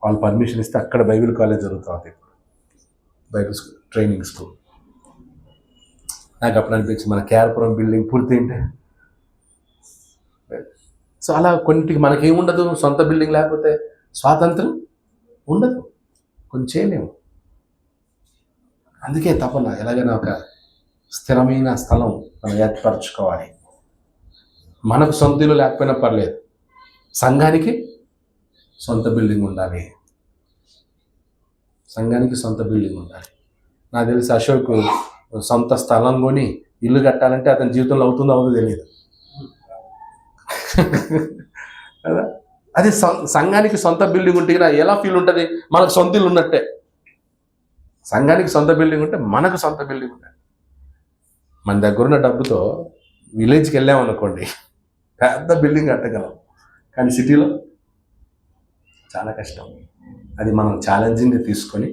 వాళ్ళు పర్మిషన్ ఇస్తే అక్కడ బైబిల్ కాలేజ్ జరుగుతుంది, ఇప్పుడు బైబిల్ స్కూల్, ట్రైనింగ్ స్కూల్. నాకు అప్పుడు అనిపించింది మన కేఆర్పురం బిల్డింగ్ పూర్తి ఏంటే. సో అలా కొన్నిటికి మనకేముండదు, సొంత బిల్డింగ్ లేకపోతే స్వాతంత్రం ఉండదు, కొన్ని చేయలేము. అందుకే తపన ఎలాగైనా ఒక స్థిరమైన స్థలం మనం ఏర్పరచుకోవాలి. మనకు సొంత ఇల్లు లేకపోయినా పర్లేదు, సంఘానికి సొంత బిల్డింగ్ ఉండాలి, సంఘానికి సొంత బిల్డింగ్ ఉండాలి. నాకు తెలిసి అశోక్ సొంత స్థలం కొని ఇల్లు కట్టాలంటే అతని జీవితంలో అవుతుందో తెలియదు కదా. అది సంఘానికి సొంత బిల్డింగ్ ఉంటే ఎలా ఫీల్ ఉంటుంది, మనకు సొంత ఇల్లు ఉన్నట్టే. సంఘానికి సొంత బిల్డింగ్ ఉంటే మనకు సొంత బిల్డింగ్ ఉంటుంది. మన దగ్గర ఉన్న డబ్బుతో విలేజ్కి వెళ్ళామనుకోండి, పెద్ద బిల్డింగ్ కట్టగలం, కానీ సిటీలో చాలా కష్టం. అది మనం ఛాలెంజింగ్గా తీసుకొని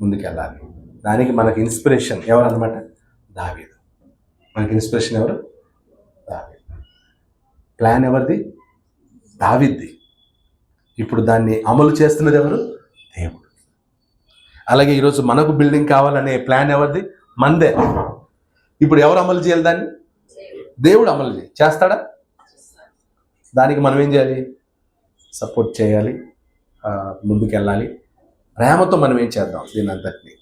ముందుకెళ్ళాలి. దానికి మనకి ఇన్స్పిరేషన్ ఎవరు అనమాట, దావీదు. మనకి ఇన్స్పిరేషన్ ఎవరు, దావీదు. ప్లాన్ ఎవరిది, దావీద్ది. ఇప్పుడు దాన్ని అమలు చేస్తున్నది ఎవరు, దేవుడు. అలాగే ఈరోజు మనకు బిల్డింగ్ కావాలనే ప్లాన్ ఎవరిది, మందే. ఇప్పుడు ఎవరు అమలు చేయాలి దాన్ని, దేవుడు అమలు చేస్తాడా. దానికి మనం ఏం చేయాలి, సపోర్ట్ చేయాలి, ముందుకెళ్ళాలి. ప్రేమతో మనం ఏం చేద్దాం, దీన్ని అంతటినీ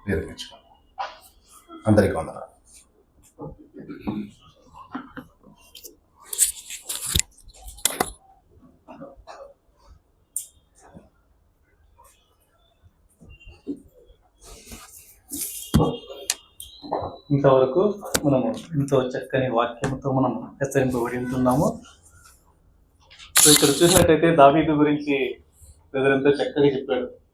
నిర్మించుకోవాలి. అందరికీ వందనాలు. ఇంతవరకు మనము ఎంతో చక్కని వాక్యంతో మనం హెచ్చరింపబడి ఉంటున్నాము. సో ఇక్కడ చూసినట్టయితే దావీదు గురించి బ్రదర్ ఎంతో చక్కగా చెప్పాడు.